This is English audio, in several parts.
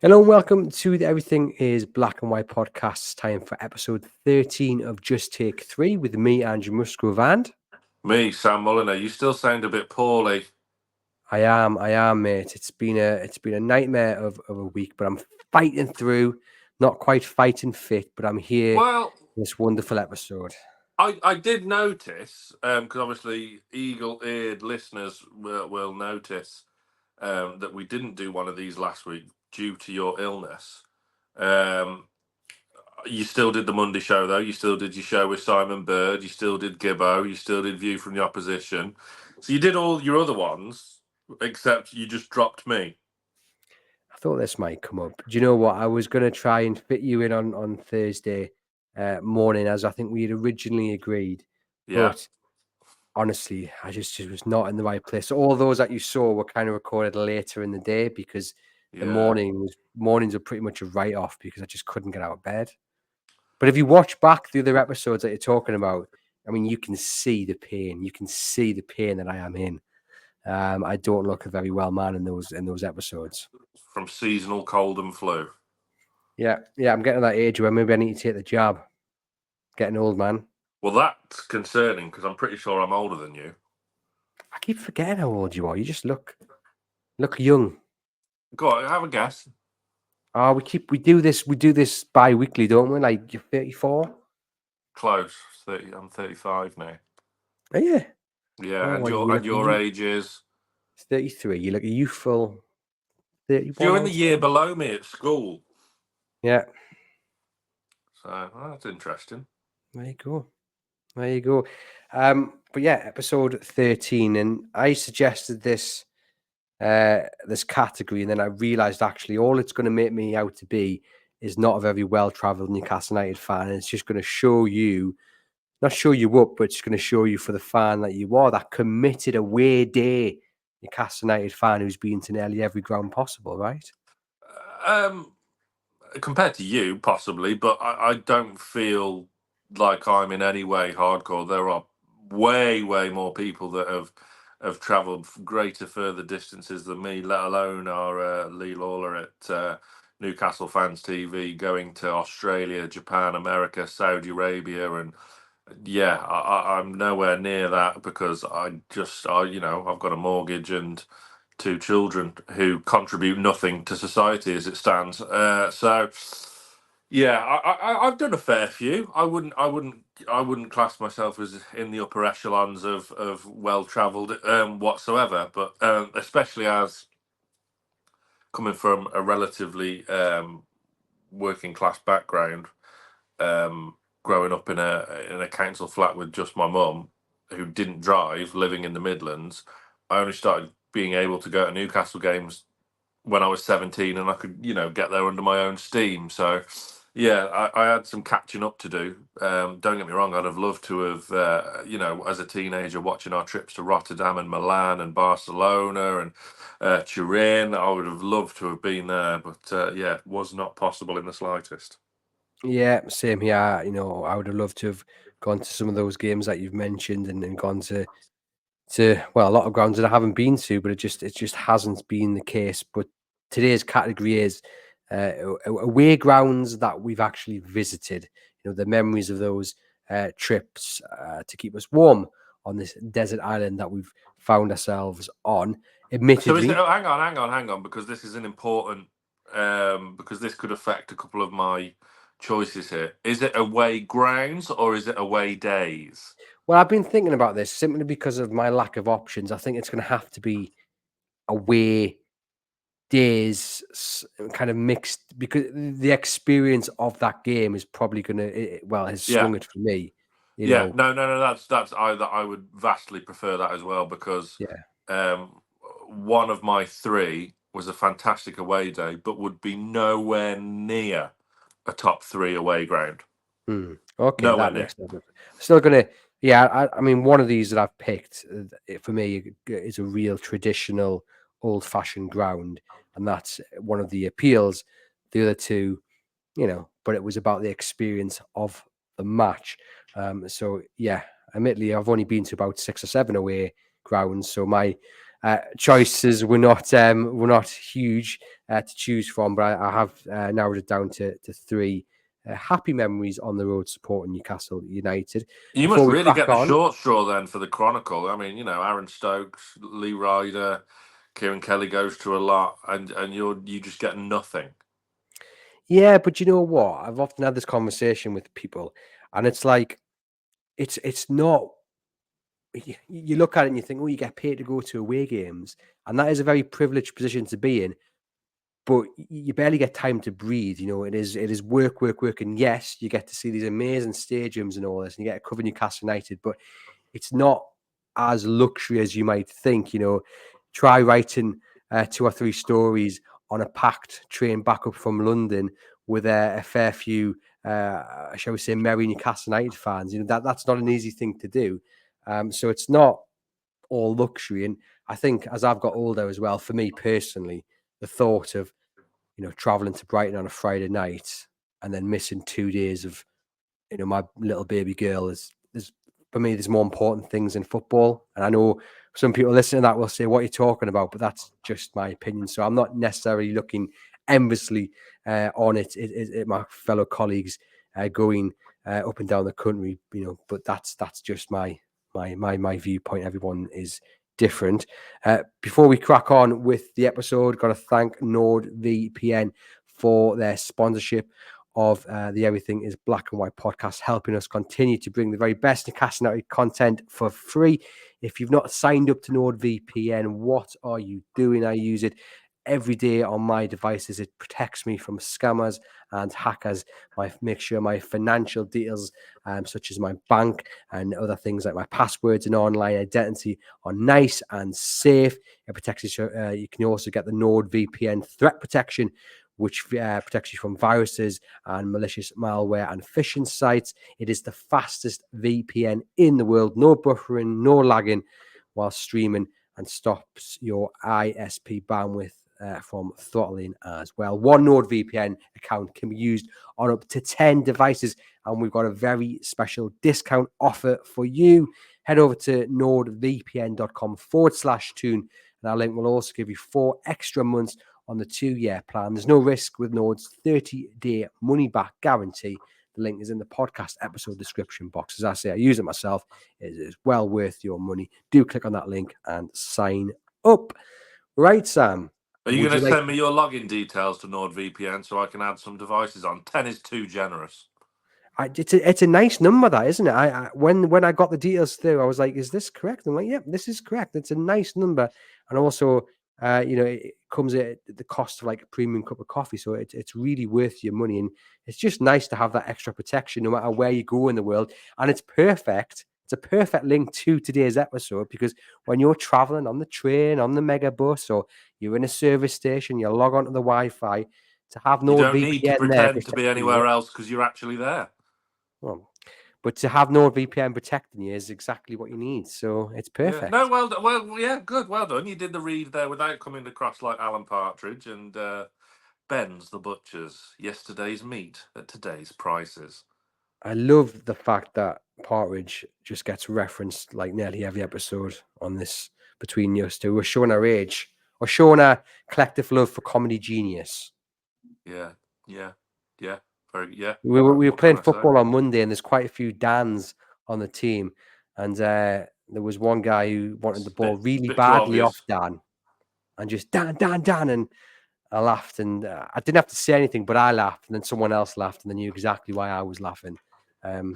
Hello and welcome to the Everything is Black and White podcast. Time for episode 13 of Just Take 3 with me, Andrew Musgrove, and Me, Sam Mulliner. You still sound a bit poorly. I am, mate. It's been a nightmare of a week, but I'm fighting through. Not quite fighting fit, but I'm here Well, for this wonderful episode. I did notice, because obviously eagle-eared listeners will notice that we didn't do one of these last week due to your illness. Um, you still did the Monday show, though. You still did your show with Simon Bird. You still did Gibbo. You still did View from the Opposition. So you did all your other ones, except you just dropped me. I thought this might come up. Do you know what? I was going to try and fit you in on Thursday morning, as I think we had originally agreed. Yeah. But honestly, I just was not in the right place. So all those that you saw were kind of recorded later in the day because the mornings are pretty much a write-off because I just couldn't get out of bed. But if you watch back the other episodes that you're talking about, I mean, you can see the pain. You can see the pain that I am in. I don't look a very well man in those episodes. From seasonal cold and flu. Yeah, I'm getting to that age where maybe I need to take the jab. Getting old, man. Well, that's concerning because I'm pretty sure I'm older than you. I keep forgetting how old you are. You just look young. Go on, have a guess. Oh, we do this bi-weekly, don't we? Like you're 34. Close. 30. I'm 35 now. Oh, yeah. Yeah, Oh, and your age is 33. You look a youthful 31. you're in the year below me at school. Yeah. So that's interesting. There you go. But yeah, episode 13, and I suggested this category, and then I realised actually all it's going to make me out to be is not a very well-travelled Newcastle United fan. And it's just going to show you, not show you up, but it's going to show you for the fan that you are, that committed away day Newcastle United fan who's been to nearly every ground possible, right? Compared to you, possibly, but I don't feel like I'm in any way hardcore. There are way more people that have travelled greater further distances than me, let alone our Lee Lawler at Newcastle Fans TV, going to Australia, Japan, America, Saudi Arabia, and yeah, I'm nowhere near that because I've got a mortgage and two children who contribute nothing to society as it stands. So yeah, I've done a fair few. I wouldn't class myself as in the upper echelons of well travelled whatsoever. But especially as coming from a relatively working class background, growing up in a council flat with just my mum, who didn't drive, living in the Midlands, I only started being able to go to Newcastle games when I was 17, and I could, get there under my own steam. So, yeah, I had some catching up to do. Don't get me wrong, I'd have loved to have, as a teenager, watching our trips to Rotterdam and Milan and Barcelona and Turin. I would have loved to have been there, but yeah, it was not possible in the slightest. Yeah, same here. I would have loved to have gone to some of those games that you've mentioned and gone to well, a lot of grounds that I haven't been to, but it just hasn't been the case. But today's category is away grounds that we've actually visited. The memories of those trips to keep us warm on this desert island that we've found ourselves on. Admittedly, So hang on, because this is an important, because this could affect a couple of my choices here. Is it away grounds or is it away days? well, I've been thinking about this simply because of my lack of options. I think it's going to have to be away days, kind of mixed, because the experience of that game is probably going to, has swung it for me. No. That's I would vastly prefer that as well because one of my three was a fantastic away day, but would be nowhere near a top three away ground. Okay, Nowhere that near. makes sense. Still gonna, I mean, one of these that I've picked for me is a real traditional, old-fashioned ground, and that's one of the appeals. The other two, but it was about the experience of the match. So yeah, admittedly, I've only been to about 6 or 7 away grounds. So my choices were not huge to choose from, but I have narrowed it down to three happy memories on the road supporting Newcastle United. You Before must we really crack get the on, short straw then for the Chronicle. I mean, Aaron Stokes, Lee Ryder, Kieran Kelly goes to a lot, and you just get nothing. yeah, but you know what? I've often had this conversation with people, and it's like it's not. You look at it and you think, oh, you get paid to go to away games, and that is a very privileged position to be in. But you barely get time to breathe. It is work, work, work, and yes, you get to see these amazing stadiums and all this, and you get to cover Newcastle United, but it's not as luxury as you might think. Try writing 2 or 3 stories on a packed train back up from London with a fair few, shall we say, merry Newcastle United fans. That's not an easy thing to do. So it's not all luxury. And I think as I've got older as well, for me personally, the thought of traveling to Brighton on a Friday night and then missing 2 days of my little baby girl is for me, there's more important things in football. And I know some people listening to that will say, what are you talking about? But that's just my opinion. So I'm not necessarily looking enviously on it, my fellow colleagues going up and down the country, but that's just my viewpoint. Everyone is different. Before we crack on with the episode, got to thank NORD VPN for their sponsorship of the Everything is Black and White podcast, helping us continue to bring the very best Newcastle United content for free. If you've not signed up to NordVPN, what are you doing? I use it every day on my devices. It protects me from scammers and hackers. Make sure my financial details, such as my bank and other things like my passwords and online identity, are nice and safe. It protects you. You can also get the NordVPN threat protection, which protects you from viruses and malicious malware and phishing sites. It is the fastest VPN in the world. No buffering, no lagging while streaming, and stops your ISP bandwidth from throttling as well. One NordVPN account can be used on up to 10 devices, and we've got a very special discount offer for you. Head over to nordvpn.com/tune, and our link will also give you 4 extra months on the 2-year plan. There's no risk with Nord's 30-day money-back guarantee. The link is in the podcast episode description box. As I say, I use it myself. It is well worth your money. Do click on that link and sign up. Right, Sam. Are you going to send me your login details to NordVPN so I can add some devices on? 10 is too generous. It's a nice number, that, isn't it? When I got the details through, I was like, "Is this correct?" I'm like, "Yep, this is correct." It's a nice number, and also, it comes at the cost of like a premium cup of coffee, so it's really worth your money, and it's just nice to have that extra protection no matter where you go in the world, and it's perfect. It's a perfect link to today's episode because when you're traveling on the train, on the mega bus, or you're in a service station, you log onto the Wi-Fi to have You don't need to NordVPN there pretend to be anywhere else because you're actually there. well, but to have NordVPN protecting you is exactly what you need. So it's perfect. Yeah. No, well, yeah, good. Well done. You did the read there without coming across like Alan Partridge and Ben's the Butchers. Yesterday's meat at today's prices. I love the fact that Partridge just gets referenced like nearly every episode on this between us two. We're showing our age or showing our collective love for comedy genius. Yeah. We were playing football on Monday, and there's quite a few Dans on the team, and there was one guy who wanted the ball really badly off Dan, and just Dan, and I laughed, and I didn't have to say anything, but I laughed, and then someone else laughed, and they knew exactly why I was laughing.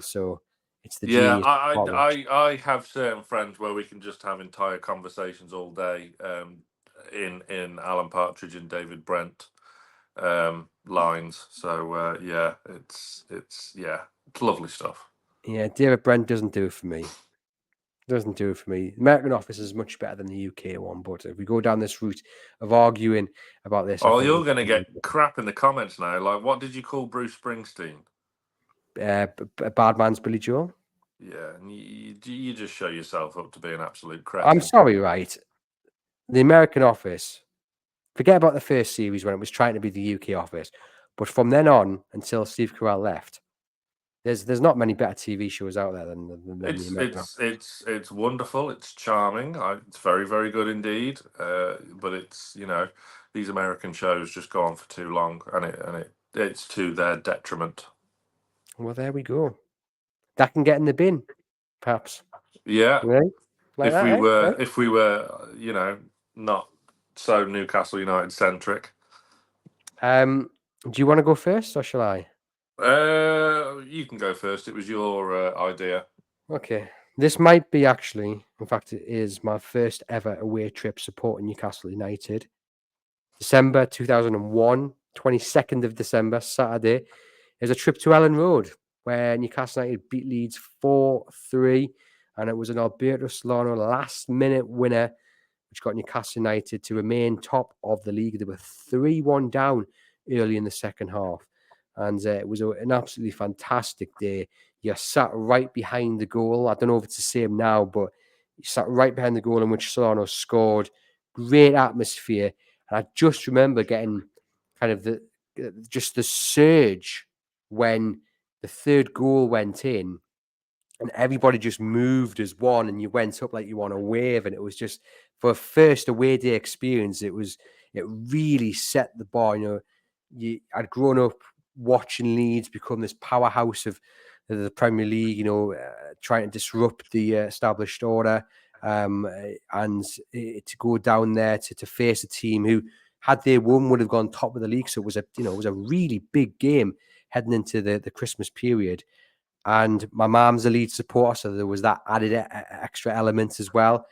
So it's the genius. I have certain friends where we can just have entire conversations all day in Alan Partridge and David Brent lines. So it's lovely stuff. Yeah, David Brent doesn't do it for me. Doesn't do it for me. American Office is much better than the UK one, but if we go down this route of arguing about this, you're going to get crap in the comments now. Like, what did you call Bruce Springsteen? Bad man's Billy Joel. Yeah, and you just show yourself up to be an absolute cretin. I'm sorry, right? The American Office. Forget about the first series when it was trying to be the UK Office, but from then on until Steve Carell left, There's not many better TV shows out there than the American. It's wonderful. It's charming. It's very, very good indeed. But it's, these American shows just go on for too long, and it's to their detriment. Well, there we go. That can get in the bin, perhaps. Yeah. Right? Like If that, we eh? were, Right? if we were, not so Newcastle United centric. Do you want to go first, or shall I? You can go first. It was your idea. Okay. This might be actually, in fact, it is my first ever away trip supporting Newcastle United. December 2001, 22nd of December, Saturday. There's a trip to Ellen Road where Newcastle United beat Leeds 4-3, and it was an Alberto Solano last-minute winner, which got Newcastle United to remain top of the league. They were 3-1 down early in the second half, and it was an absolutely fantastic day. You sat right behind the goal. I don't know if it's the same now, but you sat right behind the goal in which Solano scored. Great atmosphere. And I just remember getting kind of just the surge when the third goal went in and everybody just moved as one and you went up like you on a wave. And it was just for a first away day experience, it really set the bar. I'd grown up watching Leeds become this powerhouse of the Premier League, trying to disrupt the established order. And to go down there to face a team who, had they won, would have gone top of the league. So it was a really big game heading into the Christmas period. And my mom's a Leeds supporter, so there was that added extra element as well.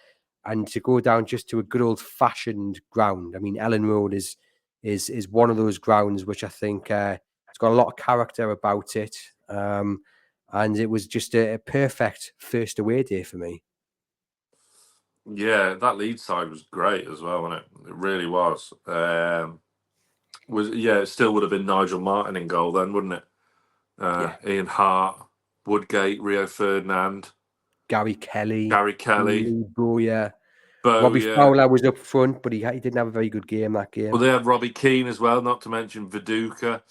And to go down just to a good old fashioned ground. I mean, Ellen Road is one of those grounds which I think it's got a lot of character about it. And it was just a perfect first away day for me. Yeah, that lead side was great as well, wasn't it? It really was. It still would have been Nigel Martin in goal then, wouldn't it? Yeah. Ian Hart, Woodgate, Rio Ferdinand, Gary Kelly, Lee Bowyer. Robbie Bowyer. Fowler was up front, but he didn't have a very good game that game. Well, they had Robbie Keane as well, not to mention Viduka,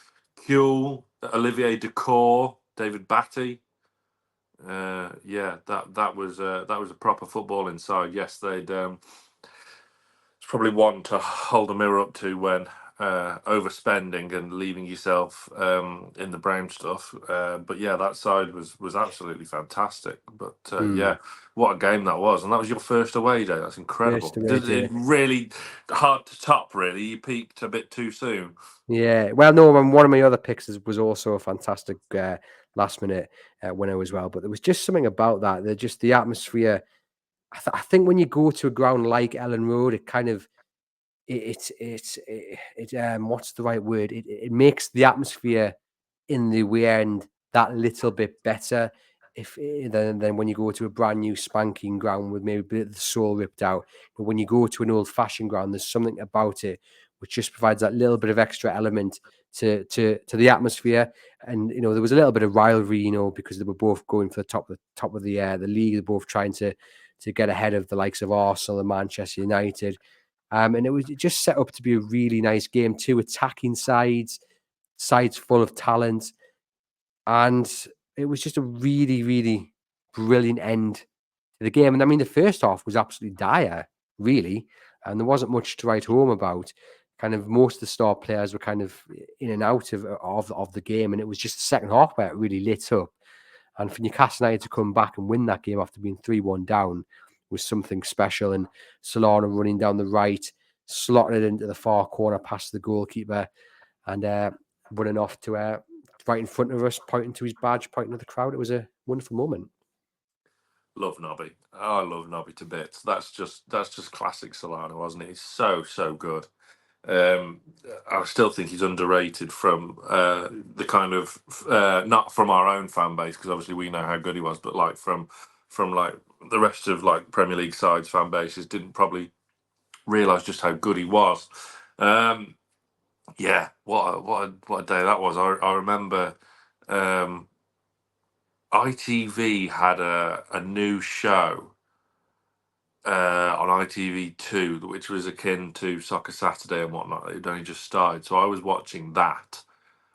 Kuehl, Olivier Dacour, David Batty. That was a proper football inside. Yes, it's probably one to hold a mirror up to when overspending and leaving yourself in the brown stuff. But yeah, that side was absolutely fantastic. But yeah, what a game that was, and that was your first away day. That's incredible. First away day. It really hard to top. Really, you peaked a bit too soon. Yeah, well, no, one of my other picks was also a fantastic last minute winner as well. But there was just something about that. The atmosphere. I think when you go to a ground like Ellen Road, it kind of what's the right word? It makes the atmosphere in the end that little bit better than when you go to a brand new spanking ground with maybe a bit of the soul ripped out. But when you go to an old fashioned ground, there's something about it which just provides that little bit of extra element to the atmosphere. And there was a little bit of rivalry, because they were both going for the top of the league. They're both trying to get ahead of the likes of Arsenal and Manchester United. And it just set up to be a really nice game. Two attacking sides full of talent. And it was just a really, really brilliant end to the game. And I mean, the first half was absolutely dire, really. And there wasn't much to write home about. Kind of most of the star players were kind of in and out of the game. And it was just the second half where it really lit up. And for Newcastle United to come back and win that game after being 3-1 down was something special. And Solana running down the right, slotting it into the far corner past the goalkeeper, and running off to right in front of us, pointing to his badge, pointing to the crowd. It was a wonderful moment. Love Nobby. I love Nobby to bits. That's just classic Solano, wasn't it? He's so good. I still think he's underrated from the kind of not from our own fan base, because obviously we know how good he was, but like from like the rest of like Premier League sides fan bases didn't probably realise just how good he was. Yeah, what a day that was. I remember ITV had a new show on ITV2, which was akin to Soccer Saturday and whatnot. It only just started, so I was watching that.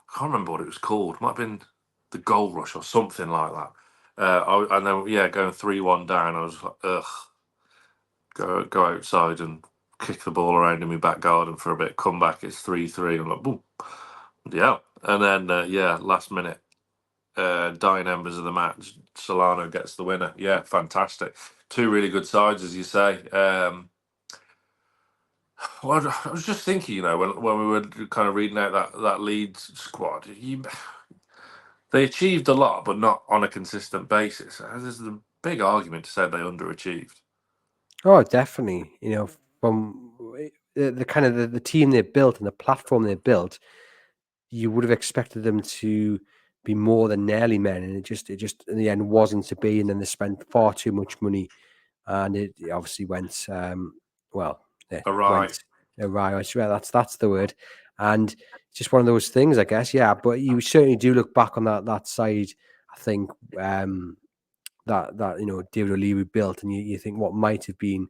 I can't remember what it was called. Might have been the goal rush or something like that. And then going 3-1 down, I was like, ugh, go outside and kick the ball around in my back garden for a bit. Come back, it's 3-3. I'm like, boom, yeah. And then last minute, dying embers of the match, Solano gets the winner. Yeah, fantastic. Two really good sides, as you say. Well, I was just thinking, when we were kind of reading out that Leeds squad, they achieved a lot, but not on a consistent basis. There's a big argument to say they underachieved. Oh, definitely. From the kind of the team they built and the platform they built, you would have expected them to be more than nearly men, and it just in the end wasn't to be. And then they spent far too much money, and it obviously went it Awry. went awry. I swear that's the word. And just one of those things, I guess. Yeah, but you certainly do look back on that side. I think that David O'Leary built, and you think what might have been,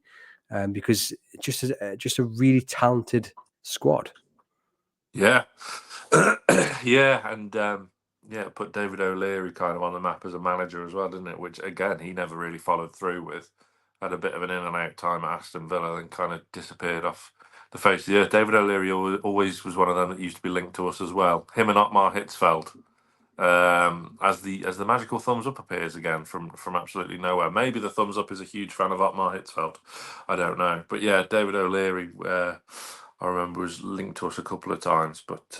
because just a really talented squad. Yeah. Yeah, and it put David O'Leary kind of on the map as a manager as well, didn't it? Which, again, he never really followed through with. Had a bit of an in and out time at Aston Villa, then kind of disappeared off the face of the earth. David O'Leary always was one of them that used to be linked to us as well. Him and Otmar Hitzfeld. As the magical thumbs up appears again from absolutely nowhere. Maybe the thumbs up is a huge fan of Otmar Hitzfeld. I don't know, but yeah, David O'Leary, I remember was linked to us a couple of times. But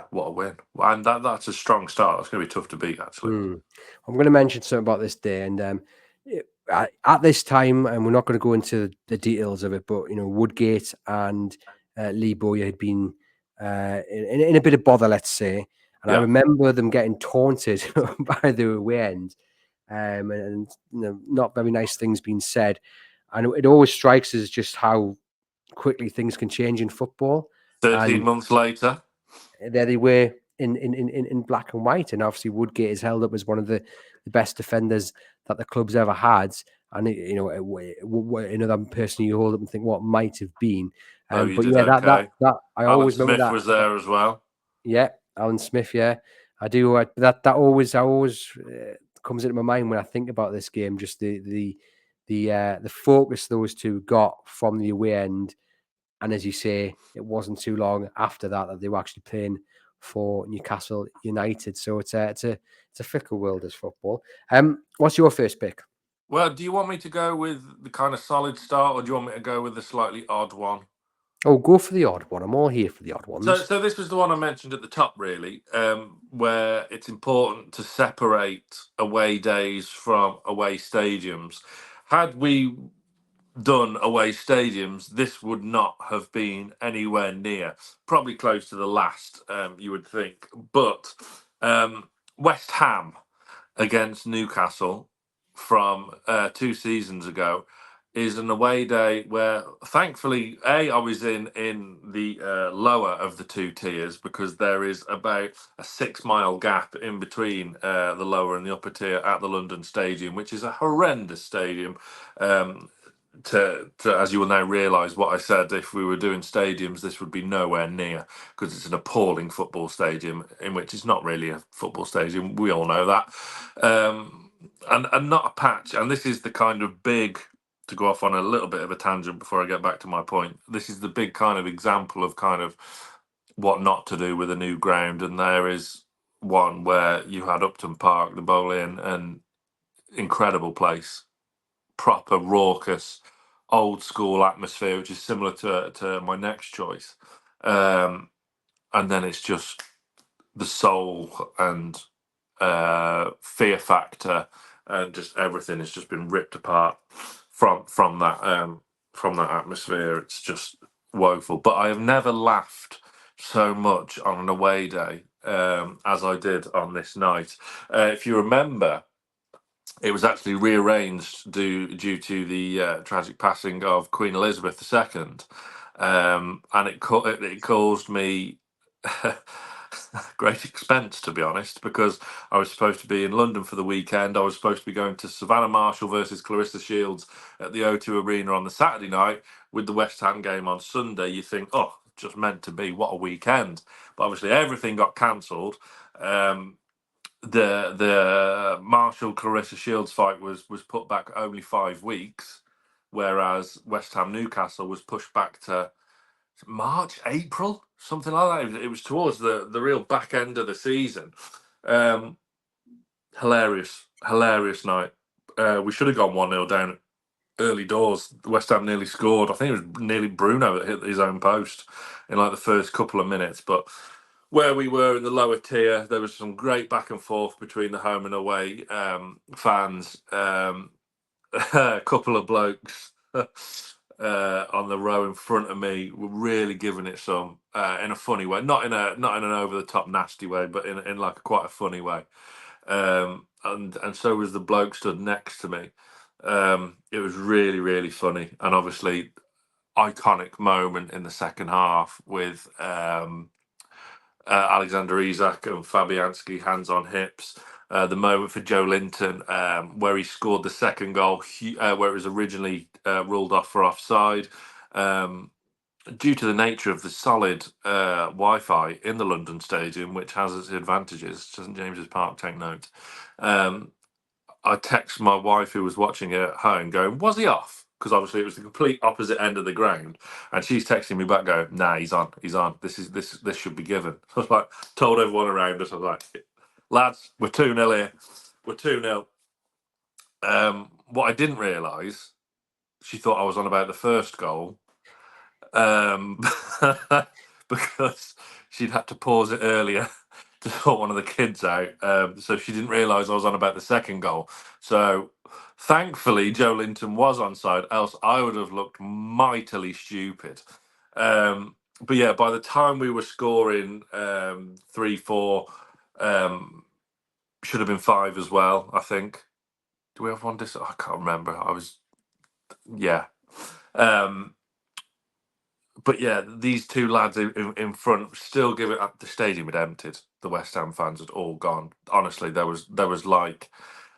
what a win! And that's a strong start. It's going to be tough to beat, actually. I'm going to mention something about this day, and at this time, and we're not going to go into the details of it, but Woodgate and Lee Bowyer had been in a bit of bother, let's say, and I remember them getting taunted by the away end, and not very nice things being said, and it always strikes us just how quickly things can change in football. 13 months later, there they were in black and white, and obviously Woodgate is held up as one of the best defenders that the club's ever had, and another person you hold up and think what might have been. you But did yeah, okay. that I Alan always remember Smith that. was there as well. Yeah, Alan Smith. Yeah, I do. That always comes into my mind when I think about this game. Just the focus those two got from the away end. And as you say, it wasn't too long after that they were actually playing for Newcastle United. So it's a fickle world as football. What's your first pick? Well, do you want me to go with the kind of solid start, or do you want me to go with the slightly odd one? Oh, go for the odd one. I'm all here for the odd ones. So this was the one I mentioned at the top, really, where it's important to separate away days from away stadiums. Had we done away stadiums, this would not have been anywhere near, probably close to the last, you would think. But West Ham against Newcastle from 2 seasons ago is an away day where, thankfully, I was in the lower of the 2 tiers, because there is about a 6-mile gap in between the lower and the upper tier at the London Stadium, which is a horrendous stadium. To as you will now realise, what I said, if we were doing stadiums, this would be nowhere near, because it's an appalling football stadium, in which it's not really a football stadium. We all know that, and not a patch. And this is the kind of big, to go off on a little bit of a tangent before I get back to my point. This is the big kind of example of kind of what not to do with a new ground, and there is one where you had Upton Park, the Bowl Inn, and incredible place. Proper raucous old school atmosphere, which is similar to my next choice, and then it's just the soul and fear factor, and just everything has just been ripped apart from that atmosphere. It's just woeful. But I have never laughed so much on an away day as I did on this night. If you remember, it was actually rearranged due to the tragic passing of Queen Elizabeth II, and it caused me great expense, to be honest, because I was supposed to be in London for the weekend. I was supposed to be going to Savannah Marshall versus Clarissa Shields at the O2 Arena on the Saturday night, with the West Ham game on Sunday. You think, oh, just meant to be. What a weekend! But obviously, everything got cancelled. the Marshall Clarissa Shields fight was put back only 5 weeks, whereas West Ham Newcastle was pushed back to March, April, something like that. It was towards the real back end of the season. Hilarious night. We should have gone 1-0 down early doors. West Ham nearly scored. I think it was nearly Bruno that hit his own post in like the first couple of minutes. But where we were in the lower tier, there was some great back and forth between the home and away fans. A couple of blokes on the row in front of me were really giving it some in a funny way, not in an over the top nasty way, but in like quite a funny way. And so was the bloke stood next to me. It was really funny, and obviously iconic moment in the second half with Alexander Isak and Fabianski hands on hips. The moment for Joe Linton where he scored the second goal, where it was originally ruled off for offside. Due to the nature of the solid Wi-Fi in the London Stadium, which has its advantages, St James's Park, take note. I text my wife who was watching it at home going, was he off? Because obviously it was the complete opposite end of the ground. And she's texting me back going, nah, he's on. This should be given. I was like, told everyone around us, I was like, lads, we're 2-0 here. We're 2-0. What I didn't realise, she thought I was on about the first goal. Because she'd had to pause it earlier to sort one of the kids out, so she didn't realise I was on about the second goal. So thankfully Joe Linton was onside, else I would have looked mightily stupid. But yeah, by the time we were scoring 3-4, should have been 5 as well, I think. Do we have one I can't remember. But yeah, these two lads in front still give it up. The stadium had emptied. The West Ham fans had all gone. Honestly, there was like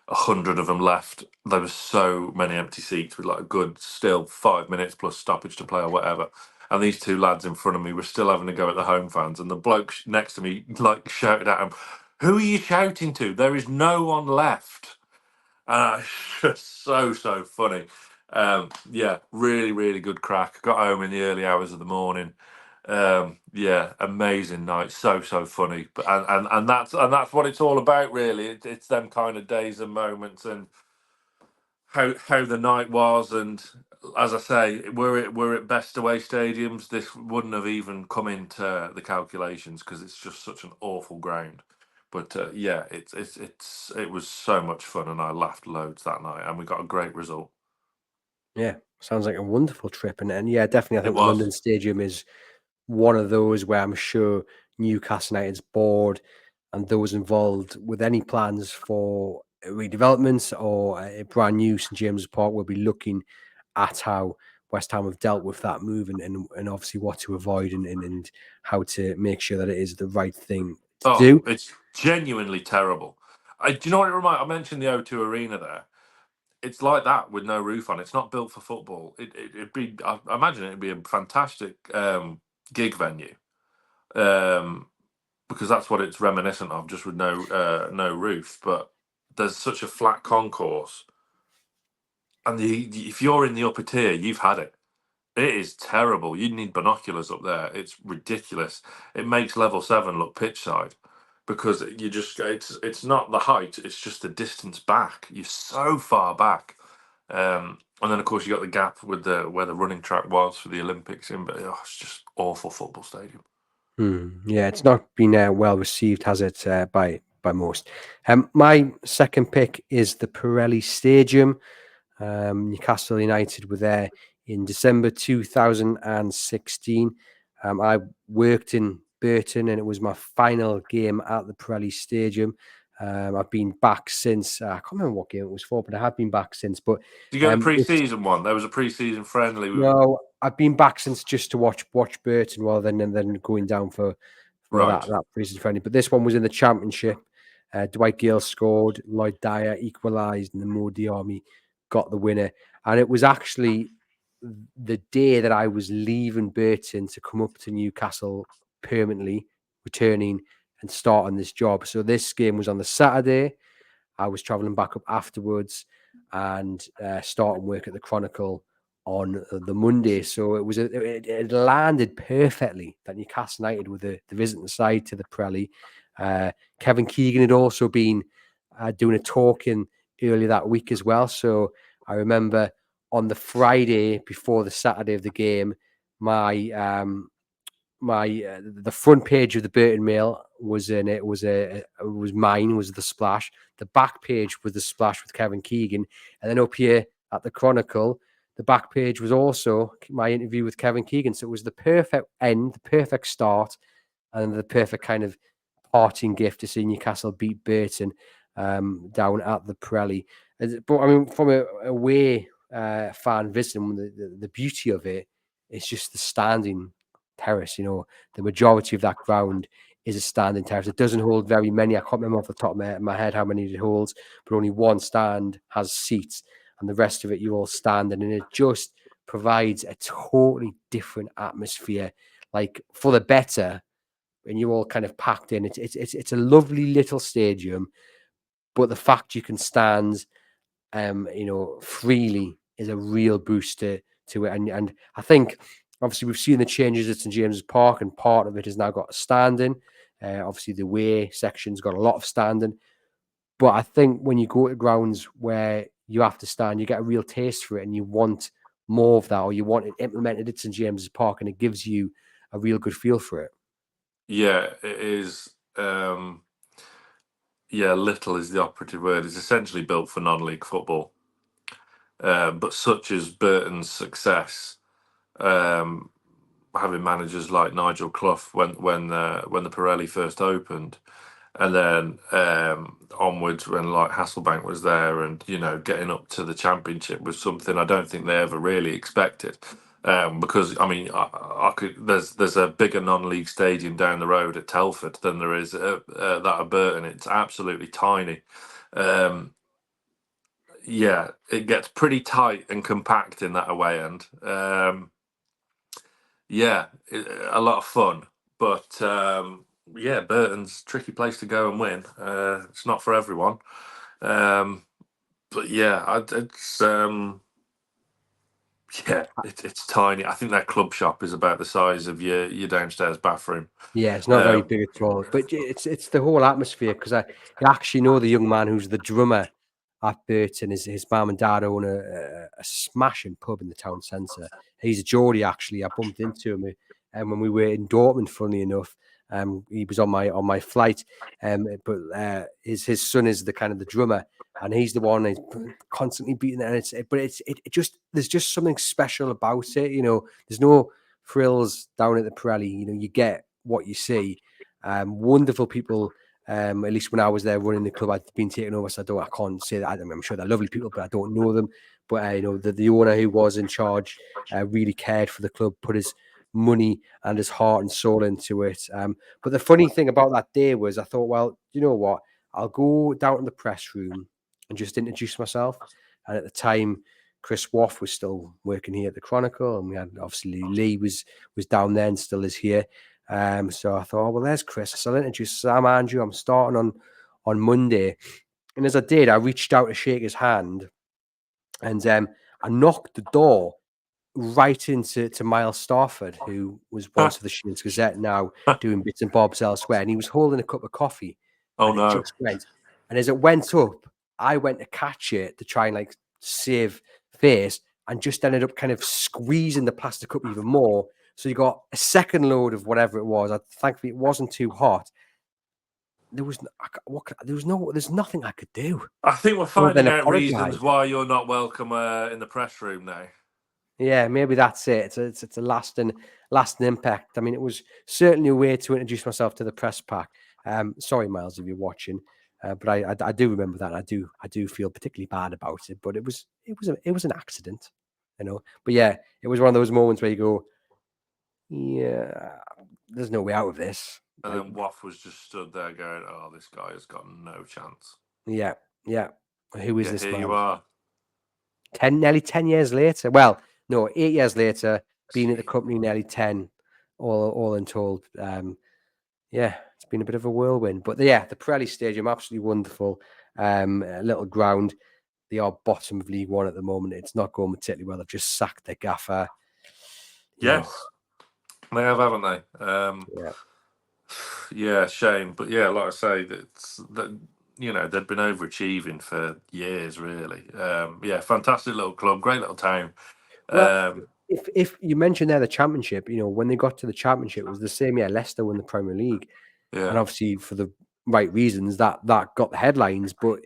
100 of them left. There was so many empty seats with like a good still 5 minutes plus stoppage to play or whatever. And these two lads in front of me were still having to go at the home fans. And the bloke next to me like shouted at him, "Who are you shouting to? There is no one left." And it's just so funny. Yeah, really good crack. Got home in the early hours of the morning. Yeah, amazing night. So funny. But and that's what it's all about, really. It's them kind of days and moments, and how the night was. And as I say, we're at best away stadiums, this wouldn't have even come into the calculations because it's just such an awful ground. But yeah, it was so much fun, and I laughed loads that night, and we got a great result. Yeah, sounds like a wonderful trip, and yeah, definitely, I It think the was. London Stadium is one of those where I'm sure Newcastle United's board and those involved with any plans for redevelopments or a brand new St James's Park will be looking at how West Ham have dealt with that move and obviously what to avoid and how to make sure that it is the right thing to Oh, do. it's genuinely terrible. Do you know what it reminds? I mentioned the O2 Arena there. It's like that with no roof on. It's not built for football. It'd be. I imagine it'd be a fantastic gig venue, because that's what it's reminiscent of, just with no roof. But there's such a flat concourse, and if you're in the upper tier, you've had it. It is terrible. You need binoculars up there. It's ridiculous. It makes level 7 look pitch side because you just it's not the height, it's just the distance back. You're so far back. And then of course you got the gap with where the running track was for the Olympics in, but it's just awful football stadium. Yeah, it's not been well received, has it, by most? My second pick is the Pirelli Stadium. Newcastle United were there in December 2016. I worked in Burton, and it was my final game at the Pirelli Stadium. I've been back since. I can't remember what game it was for, but I have been back since. But Did you go to the pre-season one? There was a pre-season friendly. no, I've been back since just to watch Burton rather than going down for Right. that pre-season friendly. But this one was in the Championship. Dwight Gale scored, Lloyd Dyer equalised, and the Modi Army got the winner. And it was actually the day that I was leaving Burton to come up to Newcastle permanently, returning and start on this job. So this game was on the Saturday. I was traveling back up afterwards and starting work at the Chronicle on the Monday. So it landed perfectly that Newcastle United were the visiting side to the Pirelli. Kevin Keegan had also been doing a talking earlier that week as well. So I remember on the Friday before the Saturday of the game, the front page of the Burton Mail was mine, was the splash. The back page was the splash with Kevin Keegan, and then up here at the Chronicle, the back page was also my interview with Kevin Keegan. So it was the perfect end, the perfect start, and the perfect kind of parting gift to see Newcastle beat Burton down at the Pirelli. But I mean, from a away fan visiting, the beauty of it is just the standing terrace. The majority of that ground is a standing terrace. It doesn't hold very many. I can't remember off the top of my head how many it holds, but only one stand has seats, and the rest of it you're all standing, and it just provides a totally different atmosphere, like for the better. And you're all kind of packed in. It's a lovely little stadium, but the fact you can stand, freely is a real boost to it. And I think obviously we've seen the changes at St James's Park, and part of it has now got standing. Obviously the away section's got a lot of standing, but I think when you go to grounds where you have to stand, you get a real taste for it, and you want more of that, or you want it implemented at St James's Park, and it gives you a real good feel for it. Yeah, it is. Yeah, little is the operative word. It's essentially built for non-league football. But such as Burton's success, having managers like Nigel Clough when the Pirelli first opened, and then onwards when like Hasselbank was there, and getting up to the Championship was something I don't think they ever really expected. Because I mean, I could. There's a bigger non-league stadium down the road at Telford than there is that at Burton. It's absolutely tiny. Yeah, it gets pretty tight and compact in that away end. Yeah, a lot of fun, but yeah, Burton's a tricky place to go and win. It's not for everyone, but yeah, it's tiny. I think their club shop is about the size of your downstairs bathroom. Yeah, it's not very big at all, but it's the whole atmosphere, because I actually know the young man who's the drummer at Burton. His mum and dad own a smashing pub in the town centre. He's a Geordie, actually. I bumped into him and when we were in Dortmund, funnily enough. He was on my flight, but his son is the kind of the drummer, and he's the one who's constantly beating it. It just, there's just something special about it. There's no frills down at the Pirelli. You get what you see. Wonderful people. At least when I was there running the club, I'd been taken over, so I can't say that. I'm sure they're lovely people, but I don't know them. But the owner who was in charge really cared for the club, put his money and his heart and soul into it. But the funny thing about that day was, I thought, well, you know what? I'll go down to the press room and just introduce myself. And at the time, Chris Waff was still working here at the Chronicle, and we had obviously Lee was down there and still is here. So I thought, oh, well, there's Chris. So I'll introduce Sam Andrew. I'm starting on Monday. And as I did, I reached out to shake his hand, and I knocked the door right into Miles Starford, who was once of the Shields Gazette, now doing bits and bobs elsewhere. And he was holding a cup of coffee. Oh And it no! just went. And as it went up, I went to catch it to try and like save face, and just ended up kind of squeezing the plastic cup even more. So you got a second load of whatever it was. Thankfully, it wasn't too hot. There's nothing I could do I think we're other than finding out reasons apologise. why you're not welcome in the press room now. Yeah, maybe that's it. It's a lasting impact. I mean, it was certainly a way to introduce myself to the press pack. Sorry, Miles, if you're watching, but I do remember that. And I do feel particularly bad about it. But it was an accident, But yeah, it was one of those moments where you go, yeah, there's no way out of this. And Like, then Waff was just stood there going, "Oh, this guy has got no chance." yeah, yeah. Who is Yet this here you man? are. Nearly 10 years later. Well, no, 8 years later, being at the See, company nearly 10, all in told. Yeah, it's been a bit of a whirlwind. But yeah, the Pirelli Stadium, absolutely wonderful. A little ground. They are bottom of League One at the moment. It's not going particularly well. They've just sacked their gaffer. You know, Yes, they have, haven't they? yeah. Yeah, shame. But yeah, like I say, that they'd been overachieving for years, really. Yeah, fantastic little club, great little town. Well, Um, if you mentioned there the Championship, when they got to the Championship, it was the same year Leicester won the Premier League, and yeah, obviously for the right reasons that got the headlines, but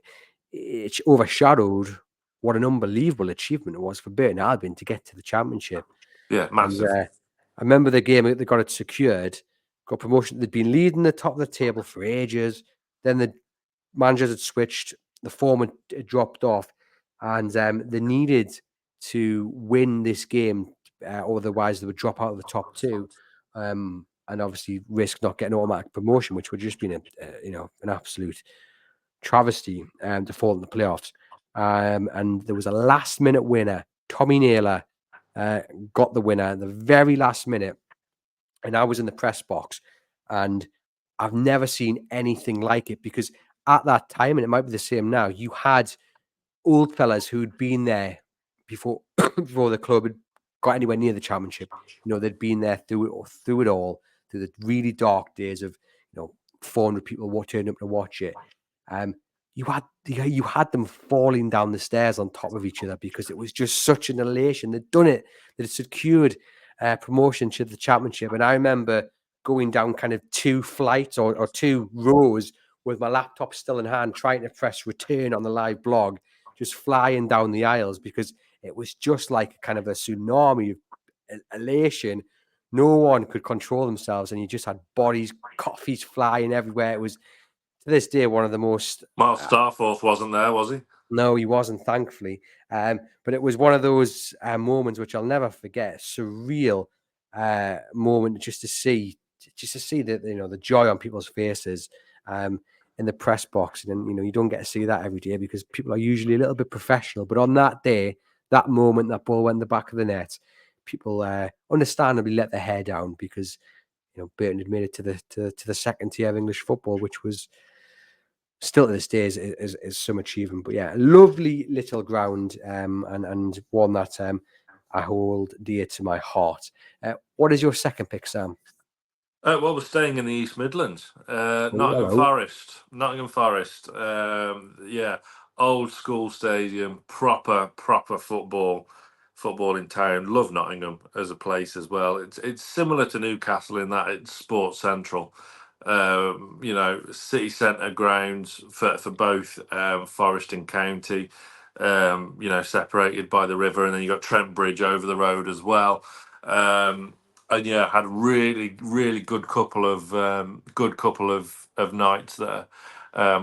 it overshadowed what an unbelievable achievement it was for Burton Albion to get to the Championship. yeah, And massive. I remember the game they got it secured, got promotion. They'd been leading the top of the table for ages. Then the managers had switched, the form had dropped off, and they needed to win this game, otherwise they would drop out of the top two, and obviously risk not getting automatic promotion, which would just been an absolute travesty to fall in the playoffs. And there was a last minute winner. Tommy Naylor got the winner at the very last minute, and I was in the press box, and I've never seen anything like it because at that time, and it might be the same now, you had old fellas who'd been there before before the club had got anywhere near the Championship. They'd been there through it all, through the really dark days of 400 people turning up to watch it. Um, you had them falling down the stairs on top of each other because it was just such an elation. They'd done it. They'd secured promotion to the Championship, and I remember going down kind of 2 flights or 2 rows with my laptop still in hand, trying to press return on the live blog, just flying down the aisles because it was just like a kind of a tsunami of elation. No one could control themselves, and you just had bodies, coffees flying everywhere. It was, to this day, one of the most. Miles Starforth wasn't there, was he? No, he wasn't, thankfully. But it was one of those moments which I'll never forget. Surreal moment just to see the joy on people's faces in the press box, and you don't get to see that every day because people are usually a little bit professional. But on that day, that moment, that ball went in the back of the net, people understandably let their hair down because Burton had made it to the second tier of English football, which was still to this day is some achievement. But yeah, lovely little ground, and one that I hold dear to my heart. What is your second pick, Sam? Well, we're staying in the East Midlands. Oh, Nottingham hello. Forest. Nottingham Forest. Yeah, old school stadium, proper football in town. Love Nottingham as a place as well. It's similar to Newcastle in that it's sports central. City centre grounds for both Forest and County. Separated by the river, and then you got Trent Bridge over the road as well. And yeah, had a really good couple of nights there.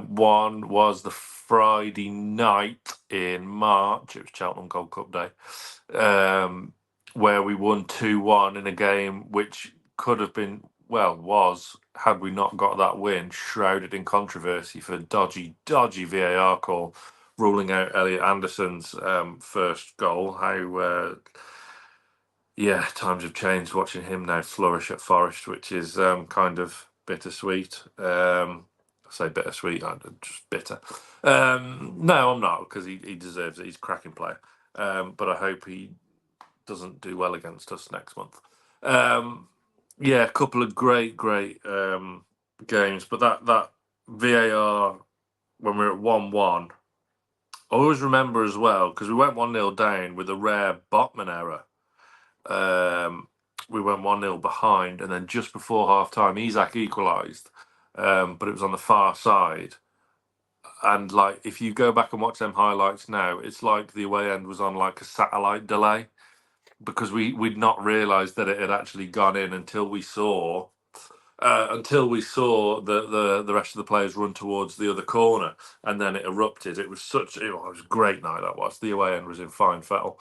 One was the Friday night in March. It was Cheltenham Gold Cup Day, where we won 2-1 in a game which could have been, was, had we not got that win, shrouded in controversy for dodgy VAR call ruling out Elliot Anderson's first goal. How yeah, times have changed watching him now flourish at Forest, which is kind of bittersweet. I say bittersweet, I'm just bitter. No, I'm not, because he deserves it. He's a cracking player. But I hope he doesn't do well against us next month. Yeah, a couple of great games. But that VAR, when we were at 1-1, I always remember as well, because we went 1-0 down with a rare Botman error. We went 1-0 behind, and then just before half time, Isak equalised, but it was on the far side. And like, if you go back and watch them highlights now, it's like the away end was on like a satellite delay because we'd not realised that it had actually gone in until we saw. The rest of the players run towards the other corner, and then it erupted. It was it was a great night that was. The away end was in fine fettle.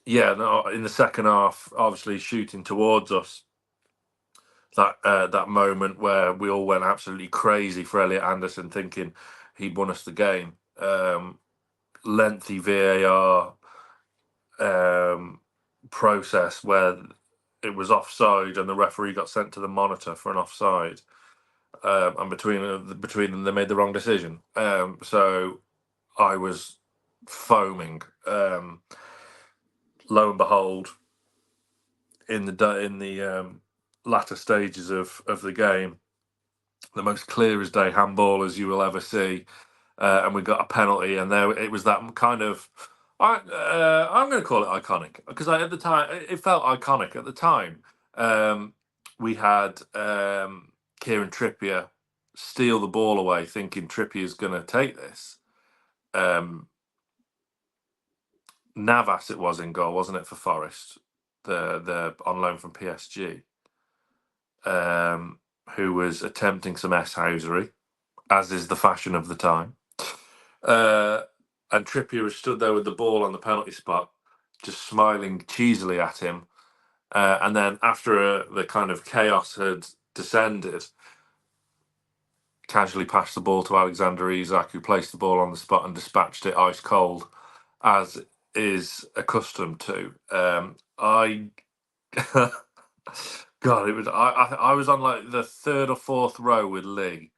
Yeah, no, in the second half, obviously shooting towards us. That moment where we all went absolutely crazy for Elliot Anderson, thinking he'd won us the game. Lengthy VAR process where it was offside, and the referee got sent to the monitor for an offside. And between them, they made the wrong decision. So I was foaming. Lo and behold, in the latter stages of the game, the most clear as day handball as you will ever see, and we got a penalty, and there it was that kind of. I'm going to call it iconic because at the time it felt iconic at the time. We had Kieran Trippier steal the ball away, thinking Trippier's going to take this. Navas it was in goal, wasn't it, for Forest? The on loan from PSG, who was attempting some S-housery, as is the fashion of the time. And Trippier was stood there with the ball on the penalty spot, just smiling cheesily at him. And then after the kind of chaos had descended, casually passed the ball to Alexander Isak, who placed the ball on the spot and dispatched it ice cold, as is accustomed to. I God, it was I was on like the third or fourth row with Lee,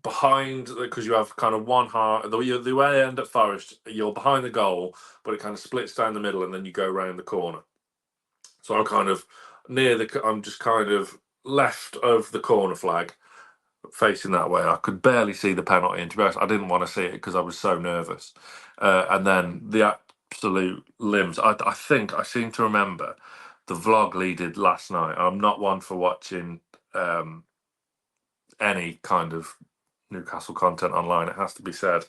behind, because you have kind of one half the way end at Forest, you're behind the goal, but it kind of splits down the middle, and then you go around the corner. So I'm kind of I'm just kind of left of the corner flag, facing that way. I could barely see the penalty, and to be honest, I didn't want to see it because I was so nervous. And then the absolute limbs. I think I seem to remember the vlog Lee did last night. I'm not one for watching any kind of Newcastle content online, it has to be said,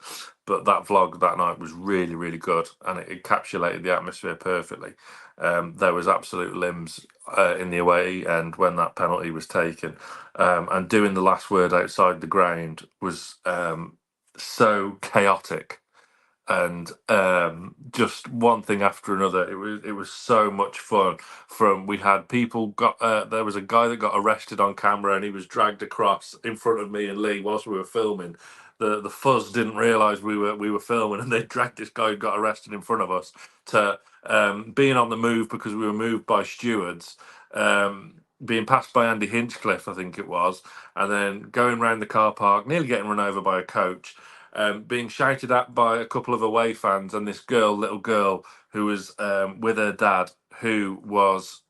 but that vlog that night was really, really good, and it encapsulated the atmosphere perfectly. There was absolute limbs in the away end when that penalty was taken, and doing the last word outside the ground was so chaotic, and just one thing after another. It was so much fun. We had people there was a guy that got arrested on camera, and he was dragged across in front of me and Lee whilst we were filming. The fuzz didn't realise we were filming, and they dragged this guy who got arrested in front of us to being on the move because we were moved by stewards. Being passed by Andy Hinchcliffe, I think it was, and then going round the car park, nearly getting run over by a coach, being shouted at by a couple of away fans, and this little girl who was with her dad, who was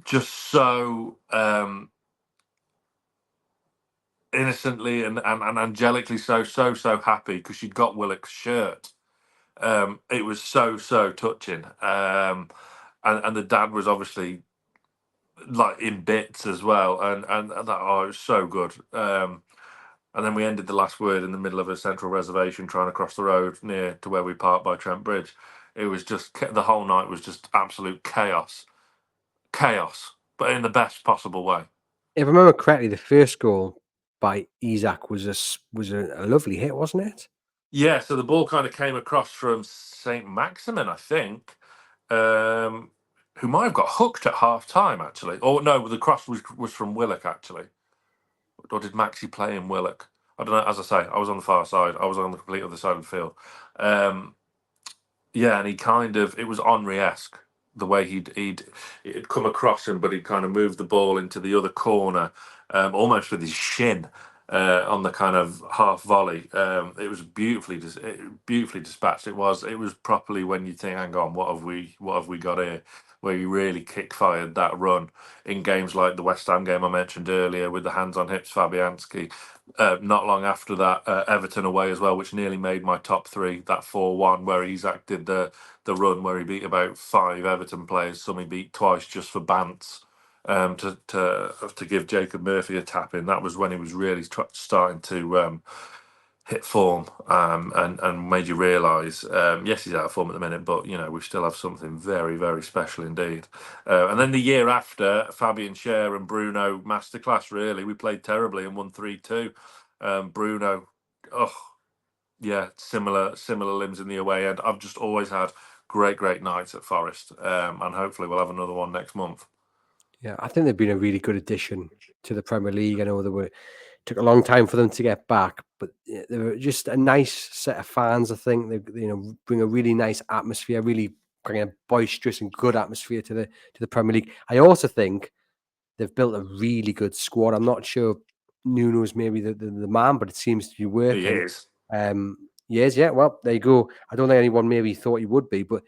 just so innocently and angelically so happy because she'd got Willock's shirt. It was so touching, and the dad was obviously like in bits as well, and that, oh, it was so good. And then we ended the last word in the middle of a central reservation trying to cross the road near to where we parked by Trent Bridge. It was just, the whole night was just absolute chaos. Chaos, but in the best possible way. If I remember correctly, the first goal by Isak was a lovely hit, wasn't it? Yeah, so the ball kind of came across from St. Maximin, I think, who might have got hooked at half time, actually. Or no, the cross was from Willock, actually. Or did Maxi play in Willock? I don't know. As I say, I was on the far side. I was on the complete other side of the field. Yeah, and it was Henry-esque, the way he'd come across him, but he'd kind of moved the ball into the other corner, almost with his shin on the kind of half volley. It was beautifully dispatched. It was properly, when you think, hang on, what have we got here? Where he really kick fired that run in games like the West Ham game I mentioned earlier with the hands on hips Fabianski. Not long after that, Everton away as well, which nearly made my top three. That 4-1 where Isak did the run where he beat about 5 Everton players. Some he beat twice just for bants, to give Jacob Murphy a tap in. That was when he was really starting to hit form, and made you realise, yes, he's out of form at the minute, but we still have something very, very special indeed. And then the year after, Fabian Schär and Bruno masterclass. Really, we played terribly and won 3-2. Bruno, oh yeah, similar limbs in the away end. I've just always had great nights at Forest, and hopefully we'll have another one next month. Yeah, I think they've been a really good addition to the Premier League. I know took a long time for them to get back, but they were just a nice set of fans. I think they bring a really nice atmosphere, really bringing a boisterous and good atmosphere to the Premier League. I also think they've built a really good squad. I'm not sure Nuno's maybe the man, but it seems to be working. He is. Yes, yeah. Well, there you go. I don't think anyone maybe thought he would be, but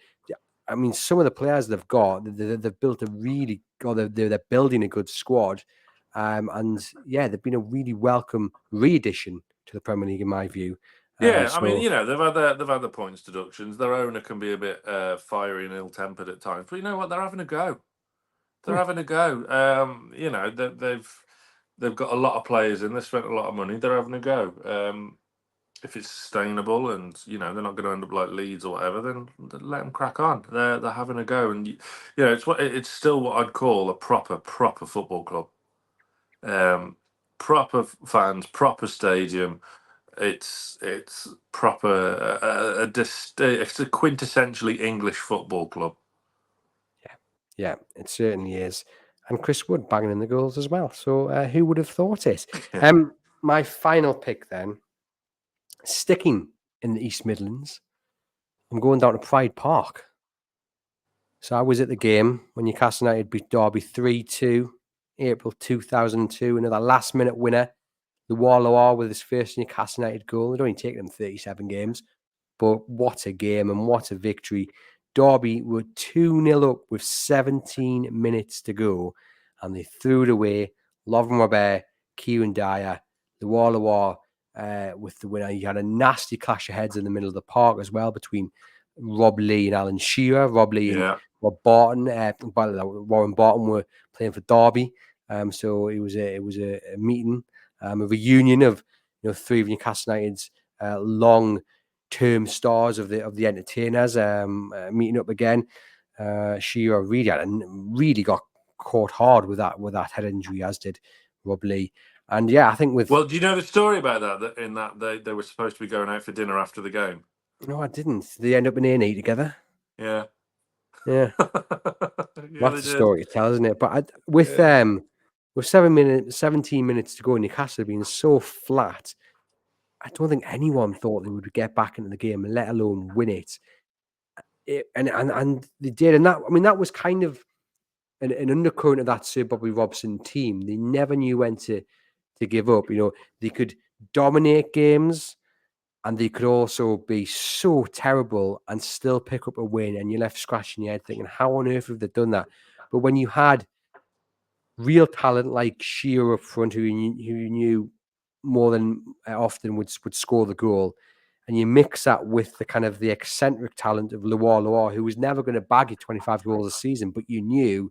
I mean, some of the players they've got, they've built a really, or they're building a good squad, and yeah, they've been a really welcome re-addition to the Premier League in my view. Yeah, I mean, So they've had the points deductions. Their owner can be a bit fiery and ill-tempered at times, but you know what? They're having a go. They're having a go. They've got a lot of players in. They've spent a lot of money. They're having a go. If it's sustainable and they're not going to end up like Leeds or whatever, then let them crack on. They're having a go, and it's still what I'd call a proper football club. Proper fans, proper stadium. It's proper. It's a quintessentially English football club. Yeah, it certainly is. And Chris Wood banging in the goals as well. So who would have thought it? My final pick then, sticking in the East Midlands, I'm going down to Pride Park. So I was at the game when Newcastle United beat Derby 3-2, April 2002. Another last-minute winner. The Wallawar with his first Newcastle United goal. It only taken him 37 games. But what a game and what a victory. Derby were 2-0 up with 17 minutes to go, and they threw it away. Lovren Robert, Kieran Dyer, the Wallawar with the winner. You had a nasty clash of heads in the middle of the park as well between Rob Lee and Alan Shearer. Rob Lee and Rob Barton. Warren Barton were playing for Derby. So it was a meeting, a reunion of three of Newcastle United's long-term stars of the entertainers meeting up again. Shearer really got caught hard with that head injury, as did Rob Lee. And yeah, I think Well, do you know the story about that? In that they were supposed to be going out for dinner after the game. No, I didn't. Did they end up in A&E together? Yeah. Yeah. That's the story to tell, isn't it? But with 17 minutes to go, Newcastle being so flat, I don't think anyone thought they would get back into the game, let alone win it. And they did, and that was kind of an undercurrent of that Sir Bobby Robson team. They never knew when to give up. They could dominate games, and they could also be so terrible and still pick up a win, and you're left scratching your head thinking, how on earth have they done that? But when you had real talent like Shearer up front, who you knew more than often would score the goal, and you mix that with the kind of the eccentric talent of Loire, who was never going to bag you 25 goals a season, but you knew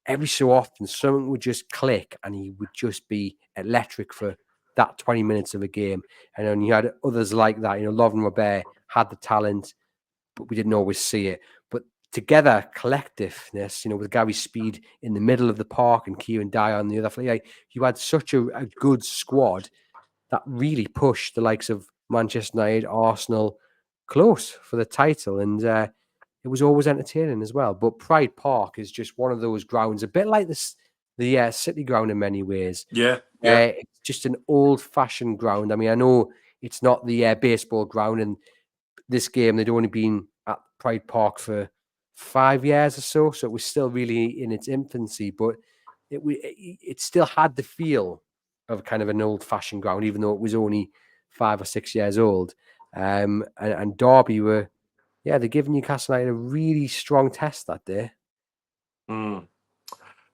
every so often something would just click and he would just be electric for that 20 minutes of a game. And then you had others like that. Lovren Robert had the talent, but we didn't always see it. But together, collectiveness, with Gary Speed in the middle of the park and Kieran Dyer on the other flank, you had such a good squad that really pushed the likes of Manchester United, Arsenal close for the title. And it was always entertaining as well. But Pride Park is just one of those grounds, a bit like the City ground in many ways. Yeah. It's just an old-fashioned ground. I mean, I know it's not the baseball ground, and this game they'd only been at Pride Park for 5 years or so it was still really in its infancy, but it still had the feel of kind of an old-fashioned ground, even though it was only 5 or 6 years old. And Derby were, they're giving Newcastle United a really strong test that day.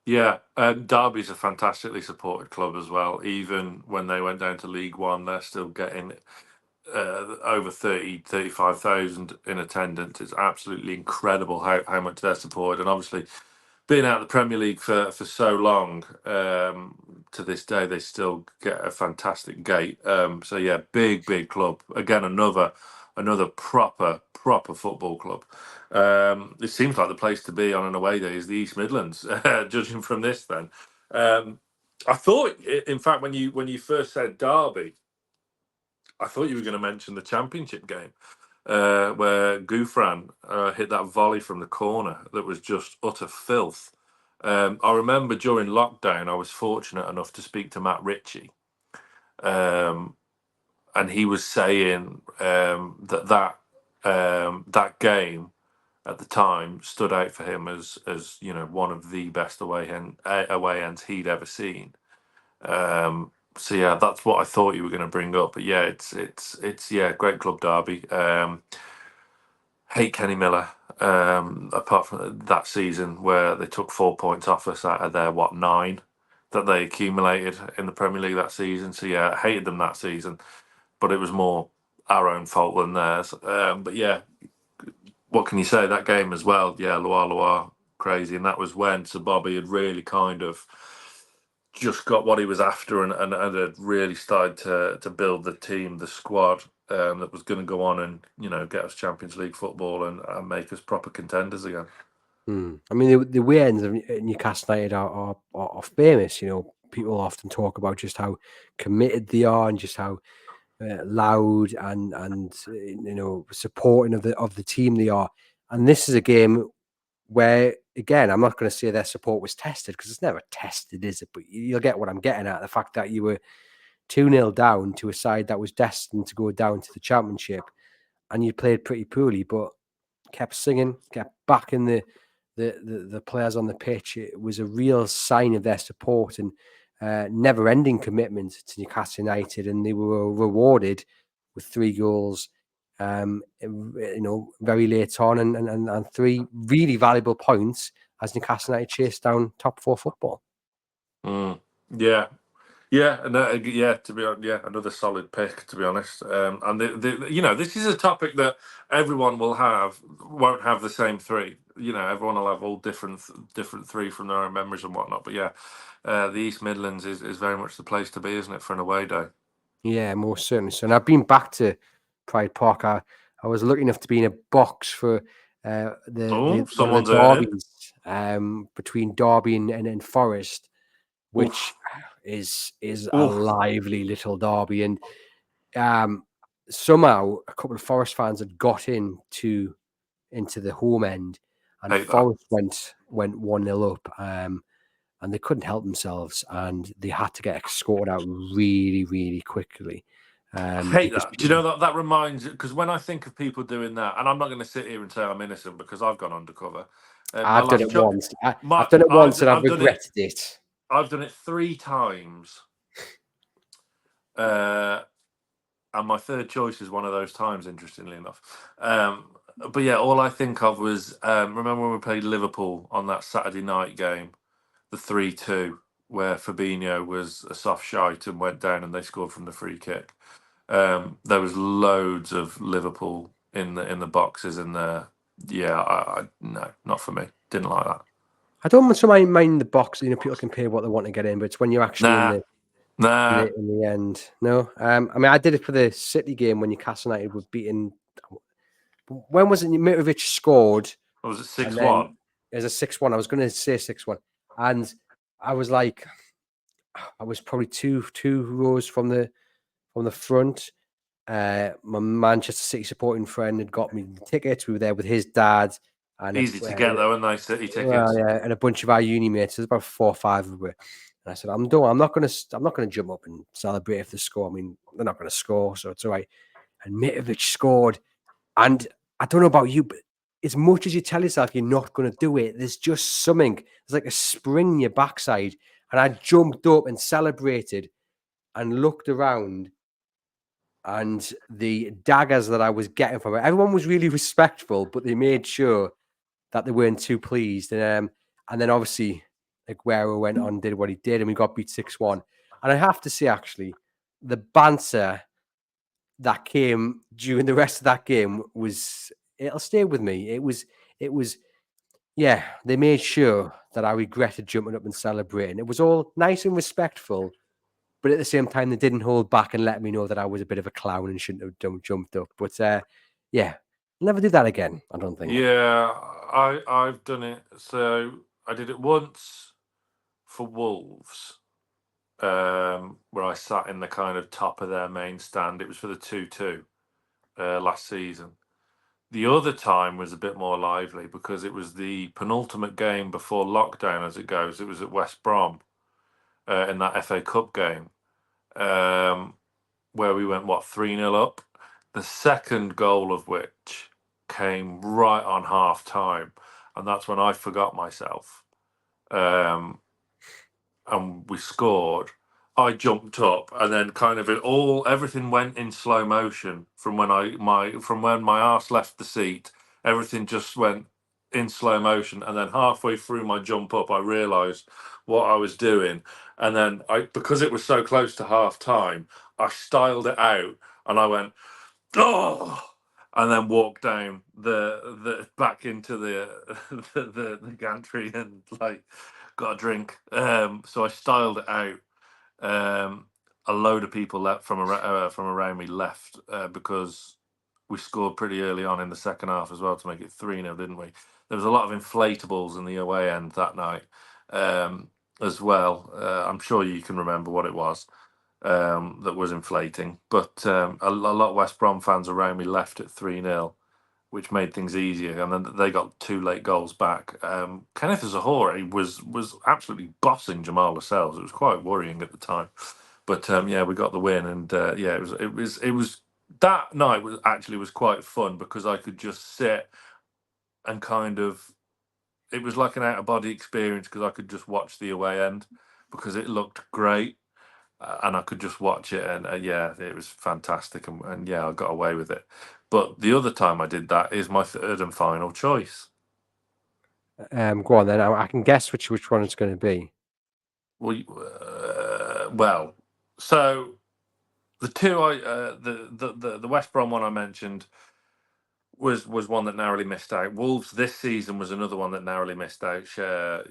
Yeah, Derby's a fantastically supported club as well. Even when they went down to League One, they're still getting over 35,000 in attendance. It's absolutely incredible how much they're supported. And obviously, being out of the Premier League for so long, to this day, they still get a fantastic gate. So yeah, big club. Again, another proper football club. It seems like the place to be on an away day is the East Midlands, judging from this. Then, I thought, in fact, when you first said Derby, I thought you were going to mention the Championship game, where Gouffran hit that volley from the corner that was just utter filth. I remember during lockdown, I was fortunate enough to speak to Matt Ritchie, and he was saying that game at the time stood out for him as one of the best away ends he'd ever seen. So yeah, that's what I thought you were going to bring up. But yeah, it's great club derby. Hate Kenny Miller. Apart from that season where they took 4 points off us out of their 9 that they accumulated in the Premier League that season. So yeah, I hated them that season, but it was more our own fault than theirs. But yeah, what can you say? That game as well. Yeah, Loire, crazy, and that was when Sir Bobby had really kind of just got what he was after and had really started to build the team, the squad that was going to go on and get us Champions League football and make us proper contenders again. I mean, the way ends of Newcastle United are famous. People often talk about just how committed they are and just how loud and supporting of the team they are. And this is a game where, again, I'm not going to say their support was tested because it's never tested, is it? But you'll get what I'm getting at. The fact that you were 2-0 down to a side that was destined to go down to the Championship, and you played pretty poorly, but kept singing, kept backing the players on the pitch. It was a real sign of their support and never-ending commitment to Newcastle United, and they were rewarded with 3 goals, very late on, and 3 really valuable points as Newcastle United chased down top 4 football. Yeah. Yeah, and to be honest, another solid pick, to be honest. And this is a topic that everyone won't have the same 3. Everyone will have all different 3 from their own memories and whatnot. But yeah, the East Midlands is very much the place to be, isn't it, for an away day? Yeah, most certainly. So, and I've been back to Pride Park. I was lucky enough to be in a box for one of the Someone's earned. derbies between Derby and Forest, which is a lively little derby. And somehow a couple of Forest fans had got into the home end, and Forest went 1-0 up. And they couldn't help themselves, and they had to get escorted out really, really quickly. I hate that. Do you know that reminds? Because when I think of people doing that, and I'm not going to sit here and say I'm innocent because I've gone undercover. I've done it once. I've done it once, and I've regretted it. I've done it 3 times, and my third choice is one of those times. Interestingly enough, but yeah, all I think of was remember when we played Liverpool on that Saturday night game, the 3-2, where Fabinho was a soft shite and went down and they scored from the free kick. There was loads of Liverpool in the boxes in there. Yeah, no, not for me. Didn't like that. I don't mind the box. People can pay what they want to get in, but it's when you're actually in the end. No, I mean, I did it for the City game when Newcastle United were beaten. When was it? Mitrovic scored. Was it 6-1? It was a 6-1. I was going to say 6-1, and I was like, I was probably two rows from the front. My Manchester City supporting friend had got me the tickets. We were there with his dad. And easy to get though, and nice City tickets. Well, yeah, and a bunch of our uni mates. There's about 4 or 5 of us. And I said, I'm not gonna jump up and celebrate if they score. I mean, they're not gonna score, so it's all right. And Mitrovic scored. And I don't know about you, but as much as you tell yourself you're not gonna do it, there's just something. There's like a spring in your backside. And I jumped up and celebrated and looked around. And the daggers that I was getting from it, everyone was really respectful, but they made sure that they weren't too pleased. And then obviously Aguero went on, did what he did, and we got beat 6-1. And I have to say, actually, the banter that came during the rest of that game it'll stay with me. It was, yeah, they made sure that I regretted jumping up and celebrating. It was all nice and respectful, but at the same time, they didn't hold back and let me know that I was a bit of a clown and shouldn't have jumped up. But yeah, I'll never do that again, I don't think. Yeah, I've done it. So I did it once for Wolves, where I sat in the kind of top of their main stand. It was for the 2-2 last season. The other time was a bit more lively because it was the penultimate game before lockdown, as it goes. It was at West Brom in that FA Cup game, where we went 3-0 up. The second goal of which came right on half time, and that's when I forgot myself. And we scored. I jumped up, and then kind of everything went in slow motion from when my arse left the seat. Everything just went in slow motion, and then halfway through my jump up, I realised what I was doing, and then because it was so close to half time, I styled it out, and I went, oh, and then walked down the back into the the gantry and like got a drink. So I styled it out. A load of people left from around me left because we scored pretty early on in the second half as well to make it 3-0, didn't we? There was a lot of inflatables in the away end that night as well. I'm sure you can remember what it was that was inflating. But a lot of West Brom fans around me left at 3-0, which made things easier. And then they got 2 late goals back. Kenneth Zahori was absolutely bossing Jamal Lascelles. It was quite worrying at the time. But yeah, we got the win, and yeah, it was that night was quite fun because I could just sit and kind of, it was like an out of body experience because I could just watch the away end because it looked great. And I could just watch it, and yeah, it was fantastic, and yeah, I got away with it. But the other time I did that is my third and final choice. Go on then. I can guess which one it's going to be. Well, so the two the West Brom one I mentioned was one that narrowly missed out. Wolves this season was another one that narrowly missed out. Cher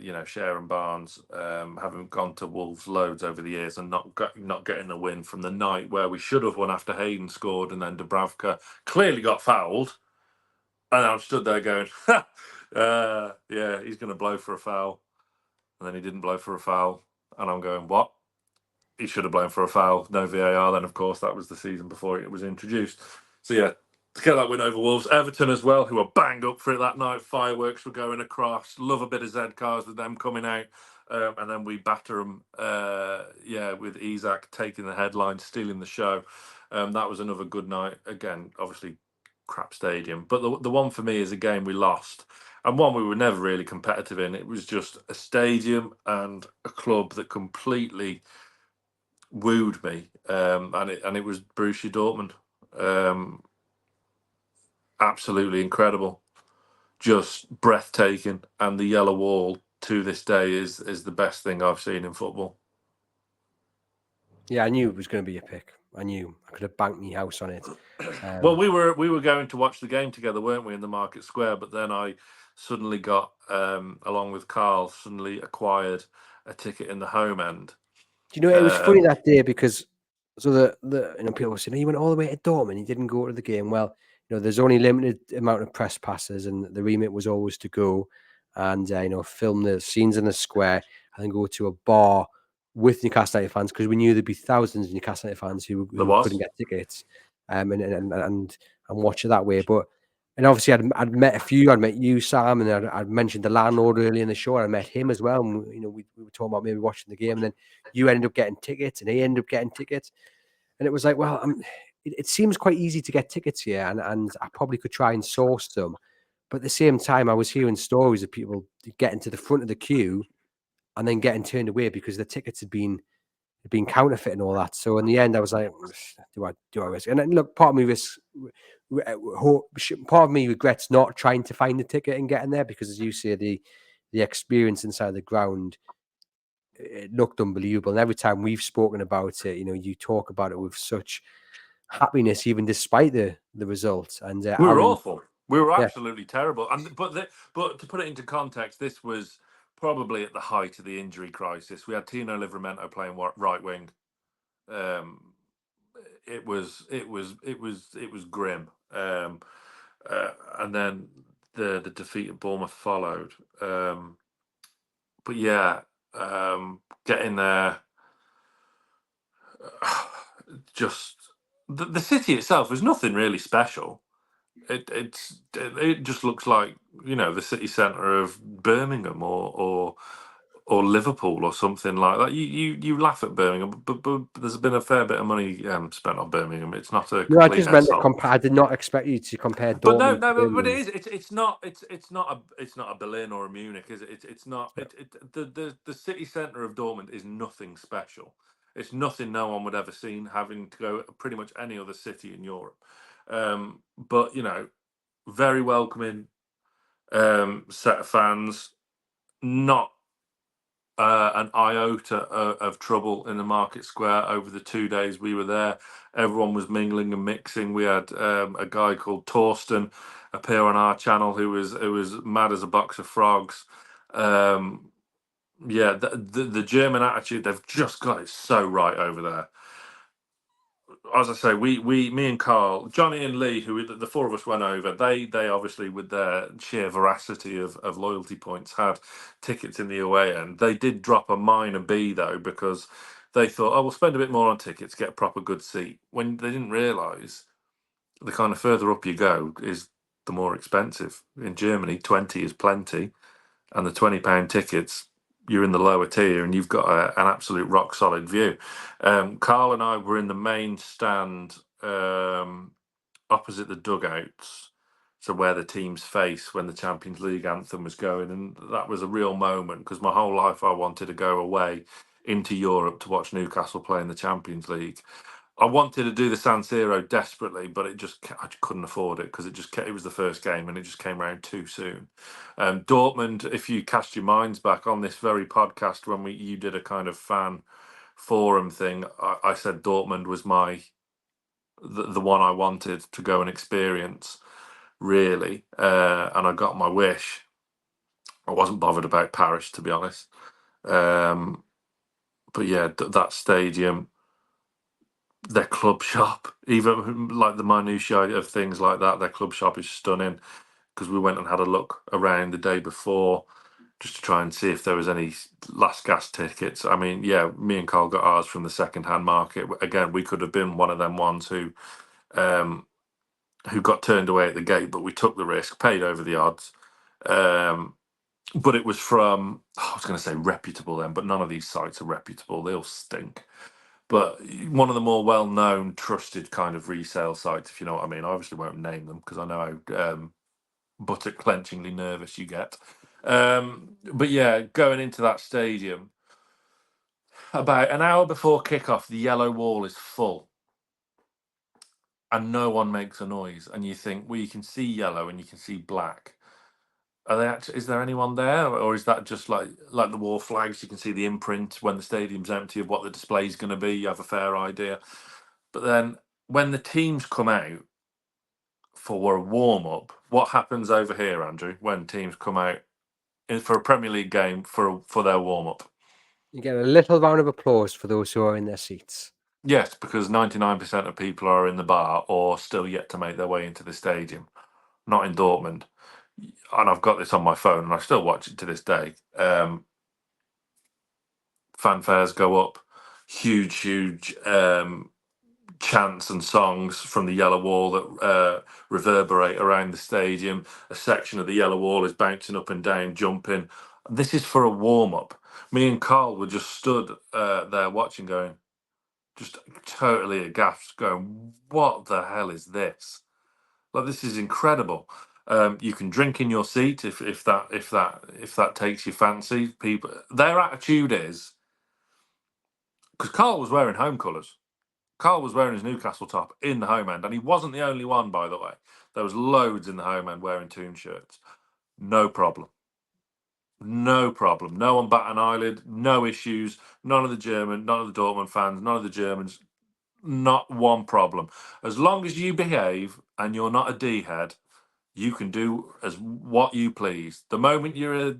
and Barnes having gone to Wolves loads over the years and not getting a win from the night where we should have won after Hayden scored and then Dubravka clearly got fouled. And I stood there going, yeah, he's going to blow for a foul. And then he didn't blow for a foul. And I'm going, what? He should have blown for a foul. No VAR then, of course. That was the season before it was introduced. So, yeah, to get that win over Wolves. Everton as well, who were banged up for it that night. Fireworks were going across. Love a bit of Z cars with them coming out. And then we batter them, with Isak taking the headline, stealing the show. That was another good night. Again, obviously, crap stadium. But the one for me is a game we lost. And one we were never really competitive in. It was just a stadium and a club that completely wooed me, and it was Borussia Dortmund. Absolutely incredible, just breathtaking, and the yellow wall to this day is the best thing I've seen in football. Yeah, I knew it was going to be a pick. I knew I could have banked my house on it. Well, we were going to watch the game together, weren't we, in the Market Square? But then I suddenly got, along with Carl, suddenly acquired a ticket in the home end. Do you know, it was funny that day because the people were saying, you went all the way to Dortmund, you didn't go to the game. Well, there's only limited amount of press passes, and the remit was always to go and film the scenes in the square and then go to a bar with Newcastle United fans because we knew there'd be thousands of Newcastle United fans who couldn't get tickets, and watch it that way. And obviously, I'd met a few. I'd met you, Sam, and I'd mentioned the landlord early in the show. I met him as well. And, we were talking about maybe watching the game, and then you ended up getting tickets, and he ended up getting tickets. And it was like, well, it seems quite easy to get tickets here, and I probably could try and source them. But at the same time, I was hearing stories of people getting to the front of the queue and then getting turned away because the tickets had been counterfeit and all that. So in the end, I was like, do I risk? And then, look, part of me regrets not trying to find the ticket and getting there because, as you say, the experience inside the ground, it looked unbelievable. And every time we've spoken about it, you talk about it with such happiness, even despite the result. And we were awful. We were absolutely terrible. And but to put it into context, this was probably at the height of the injury crisis. We had Tino Livramento playing right wing. It was grim. And then the defeat at Bournemouth followed. But yeah, getting there, just the city itself is nothing really special. It just looks like the city centre of Birmingham or or Liverpool or something like that. You laugh at Birmingham, but there's been a fair bit of money spent on Birmingham. It's not a No, I complete just meant to insult. compare. I did not expect you to compare But no, Dortmund to no, but it Birmingham. is. It's not a Berlin or a Munich, is it? It's not. The city centre of Dortmund is nothing special. It's nothing no one would ever seen having to go pretty much any other city in Europe. But very welcoming set of fans. Not an iota of trouble in the market square over the 2 days we were there. Everyone was mingling and mixing. We had a guy called Torsten appear on our channel who was mad as a box of frogs. Yeah, the German attitude, they've just got it so right over there. As I say, me and Carl, Johnny and Lee, who the four of us went over. They obviously, with their sheer veracity of loyalty points, had tickets in the away end. They did drop a minor B though, because they thought, oh, we'll spend a bit more on tickets, get a proper good seat. When they didn't realise the kind of further up you go is the more expensive. In Germany, 20 is plenty, and the £20 tickets, you're in the lower tier and you've got an absolute rock solid view. Carl and I were in the main stand opposite the dugouts, so where the teams face when the Champions League anthem was going, and that was a real moment because my whole life I wanted to go away into Europe to watch Newcastle play in the Champions League. I wanted to do the San Siro desperately, but I just couldn't afford it because it was the first game and it just came around too soon. Dortmund, if you cast your minds back on this very podcast when you did a kind of fan forum thing, I said Dortmund was the one I wanted to go and experience, really, and I got my wish. I wasn't bothered about Paris, to be honest. But yeah, that stadium, their club shop, even like the minutiae of things like that, their club shop is stunning because we went and had a look around the day before just to try and see if there was any last gas tickets. I mean, yeah, me and Carl got ours from the second-hand market. Again, we could have been one of them ones who got turned away at the gate, but we took the risk, paid over the odds. But it was from, I was going to say reputable then, but none of these sites are reputable. They all stink. But one of the more well-known, trusted kind of resale sites, if you know what I mean. I obviously won't name them because I know how buttock-clenchingly nervous you get. But yeah, going into that stadium, about an hour before kickoff, the yellow wall is full and no one makes a noise. And you think, well, you can see yellow and you can see black. Are they actually? Is there anyone there, or is that just like the war flags? You can see the imprint when the stadium's empty of what the display's going to be. You have a fair idea. But then when the teams come out for a warm up, what happens over here, Andrew? When teams come out for a Premier League game for their warm up? You get a little round of applause for those who are in their seats. Yes, because 99% of people are in the bar or still yet to make their way into the stadium. Not in Dortmund. And I've got this on my phone and I still watch it to this day. Fanfares go up, huge chants and songs from the yellow wall that reverberate around the stadium. A section of the yellow wall is bouncing up and down, jumping. This is for a warm up. Me and Carl were just stood there watching, going, just totally aghast, going, "What the hell is this? Like, this is incredible." You can drink in your seat if that takes your fancy. People, their attitude is, because Carl was wearing home colours. Carl was wearing his Newcastle top in the home end, and he wasn't the only one, by the way. There was loads in the home end wearing Toon shirts. No problem. No problem. No one bat an eyelid. No issues. None of the Dortmund fans, none of the Germans. Not one problem. As long as you behave and you're not a D head, you can do as what you please. The moment you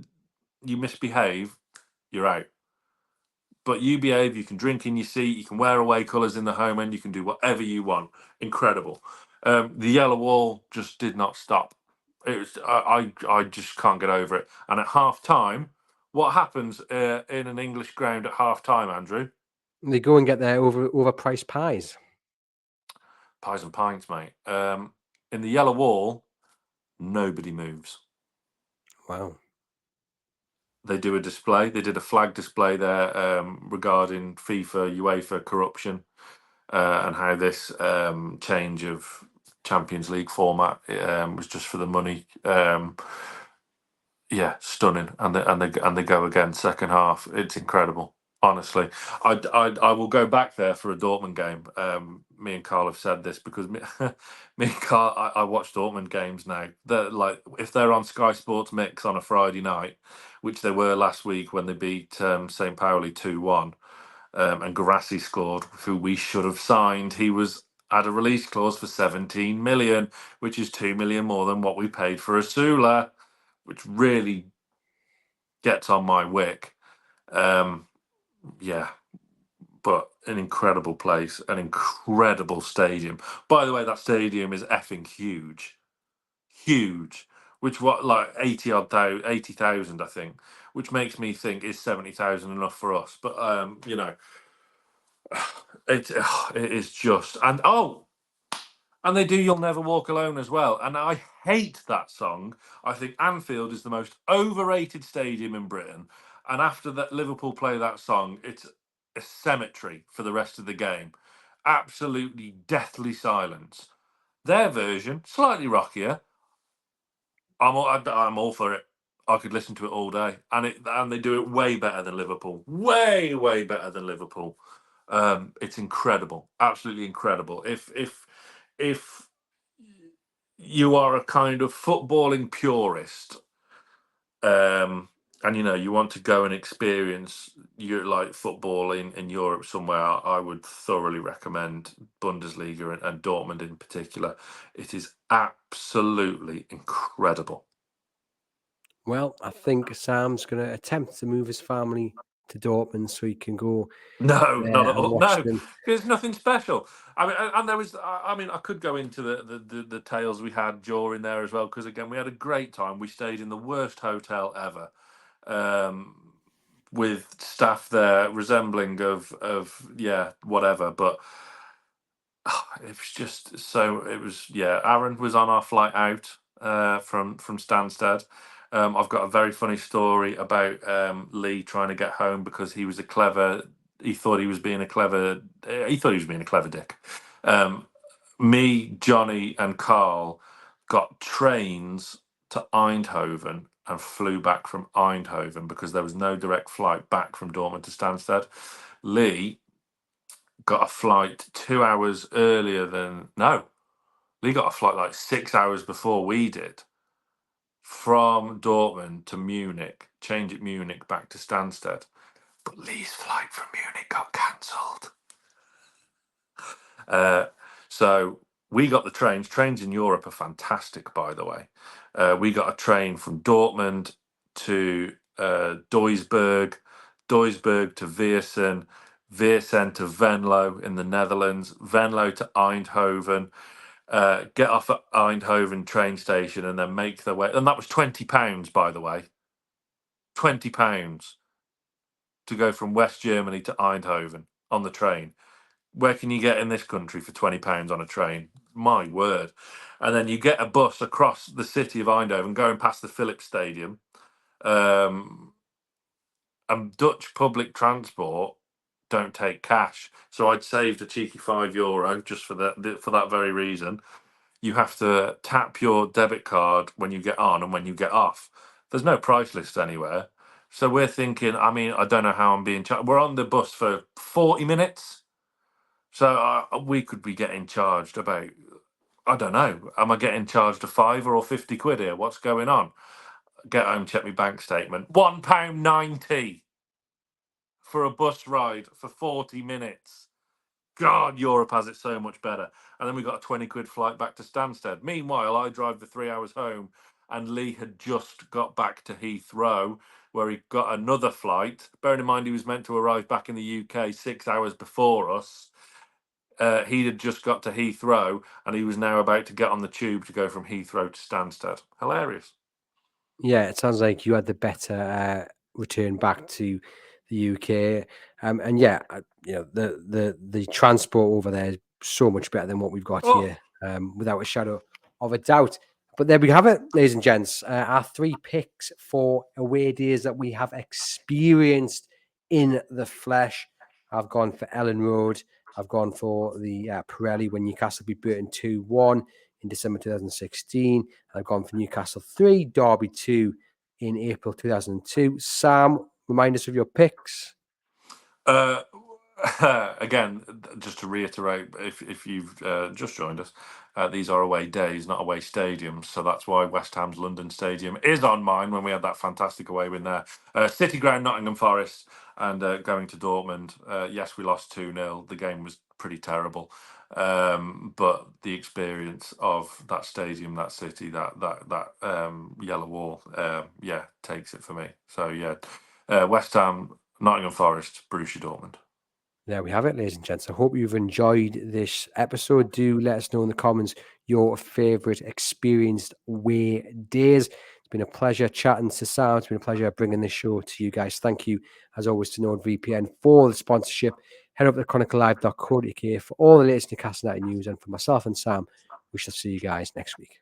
misbehave, you're out. But you behave, you can drink in your seat, you can wear away colours in the home end, you can do whatever you want. Incredible. The yellow wall just did not stop. It was I just can't get over it. And at half time, what happens in an English ground at half time, Andrew? They go and get their overpriced pies. Pies and pints, mate. In the yellow wall, nobody moves. Wow. they do a display. They did a flag display there regarding FIFA, UEFA corruption and how this change of Champions League format was just for the money. Yeah, stunning, and they go again second half. It's incredible, honestly. I will go back there for a Dortmund game. Me and Carl have said this because me, me and Carl, I watch Dortmund games now. They're like, if they're on Sky Sports Mix on a Friday night, which they were last week when they beat St. Pauli 2-1, and Garassi scored, who we should have signed. He was had a release clause for 17 million, which is 2 million more than what we paid for Asula, which really gets on my wick. Yeah, but an incredible place, an incredible stadium. By the way, that stadium is effing huge, huge. Which what like 80,000, I think, which makes me think is 70,000 enough for us? But you know, it is just and they do You'll Never Walk Alone as well. And I hate that song. I think Anfield is the most overrated stadium in Britain. And after that Liverpool play that song, it's a cemetery for the rest of the game. Absolutely deathly silence. Their version, slightly rockier. I'm all for it. I could listen to it all day. And they do it way better than Liverpool. Way, way better than Liverpool. It's incredible. Absolutely incredible. If you are a kind of footballing purist, and you know you want to go and experience your like football in Europe somewhere, I would thoroughly recommend Bundesliga and Dortmund in particular. It is absolutely incredible. Well, I think Sam's going to attempt to move his family to Dortmund so he can go No, there not at and all. watch No, them. there's nothing special. I mean, and there was. I mean, I could go into the tales we had during there as well, because again, we had a great time. We stayed in the worst hotel ever, with staff there resembling of yeah, whatever. But it was just so. It was yeah. Aaron was on our flight out from Stansted. I've got a very funny story about Lee trying to get home because he was a clever. He thought he was being a clever. He thought he was being a clever dick. Me, Johnny, and Carl got trains to Eindhoven and flew back from Eindhoven because there was no direct flight back from Dortmund to Stansted. Lee got a flight 2 hours earlier than no. Lee got a flight like 6 hours before we did from Dortmund to Munich, change at Munich back to Stansted. But Lee's flight from Munich got cancelled. So we got the trains. Trains in Europe are fantastic, by the way. We got a train from Dortmund to Duisburg, Duisburg to Viersen, Viersen to Venlo in the Netherlands, Venlo to Eindhoven, get off at Eindhoven train station and then make their way. And that was £20, by the way. £20 to go from West Germany to Eindhoven on the train. Where can you get in this country for £20 on a train? My word. And then you get a bus across the city of Eindhoven, going past the Philips Stadium. And Dutch public transport don't take cash. So I'd saved a cheeky €5 just for that very reason. You have to tap your debit card when you get on and when you get off. There's no price list anywhere. So we're thinking, I mean, I don't know how I'm being charged. We're on the bus for 40 minutes. So we could be getting charged about, I don't know, am I getting charged a £5 or 50 quid here? What's going on? Get home, check my bank statement. £1.90 for a bus ride for 40 minutes. God, Europe has it so much better. And then we got a 20 quid flight back to Stansted. Meanwhile, I drive the 3 hours home, and Lee had just got back to Heathrow, where he got another flight. Bearing in mind, he was meant to arrive back in the UK 6 hours before us. He had just got to Heathrow, and he was now about to get on the tube to go from Heathrow to Stansted. Hilarious. Yeah, it sounds like you had the better return back to the UK, and yeah, you know the transport over there is so much better than what we've got Oh, here, without a shadow of a doubt. But there we have it, ladies and gents. Our 3 picks for away days that we have experienced in the flesh. I've gone for Ellen Road. I've gone for the Pirelli when Newcastle beat Burton 2-1 in December 2016. I've gone for Newcastle 3, Derby 2 in April 2002. Sam, remind us of your picks. Again, just to reiterate, if you've just joined us, these are away days, not away stadiums. So that's why West Ham's London Stadium is on mine when we had that fantastic away win there. City Ground, Nottingham Forest, and going to Dortmund. Yes, we lost 2-0. The game was pretty terrible. But the experience of that stadium, that city, that yellow wall, yeah, takes it for me. So yeah, West Ham, Nottingham Forest, Borussia Dortmund. There we have it, ladies and gents. I hope you've enjoyed this episode. Do let us know in the comments your favourite experienced away days. It's been a pleasure chatting to Sam. It's been a pleasure bringing this show to you guys. Thank you, as always, to NORD VPN for the sponsorship. Head up to chroniclelive.co.uk for all the latest Newcastle United news. And for myself and Sam, we shall see you guys next week.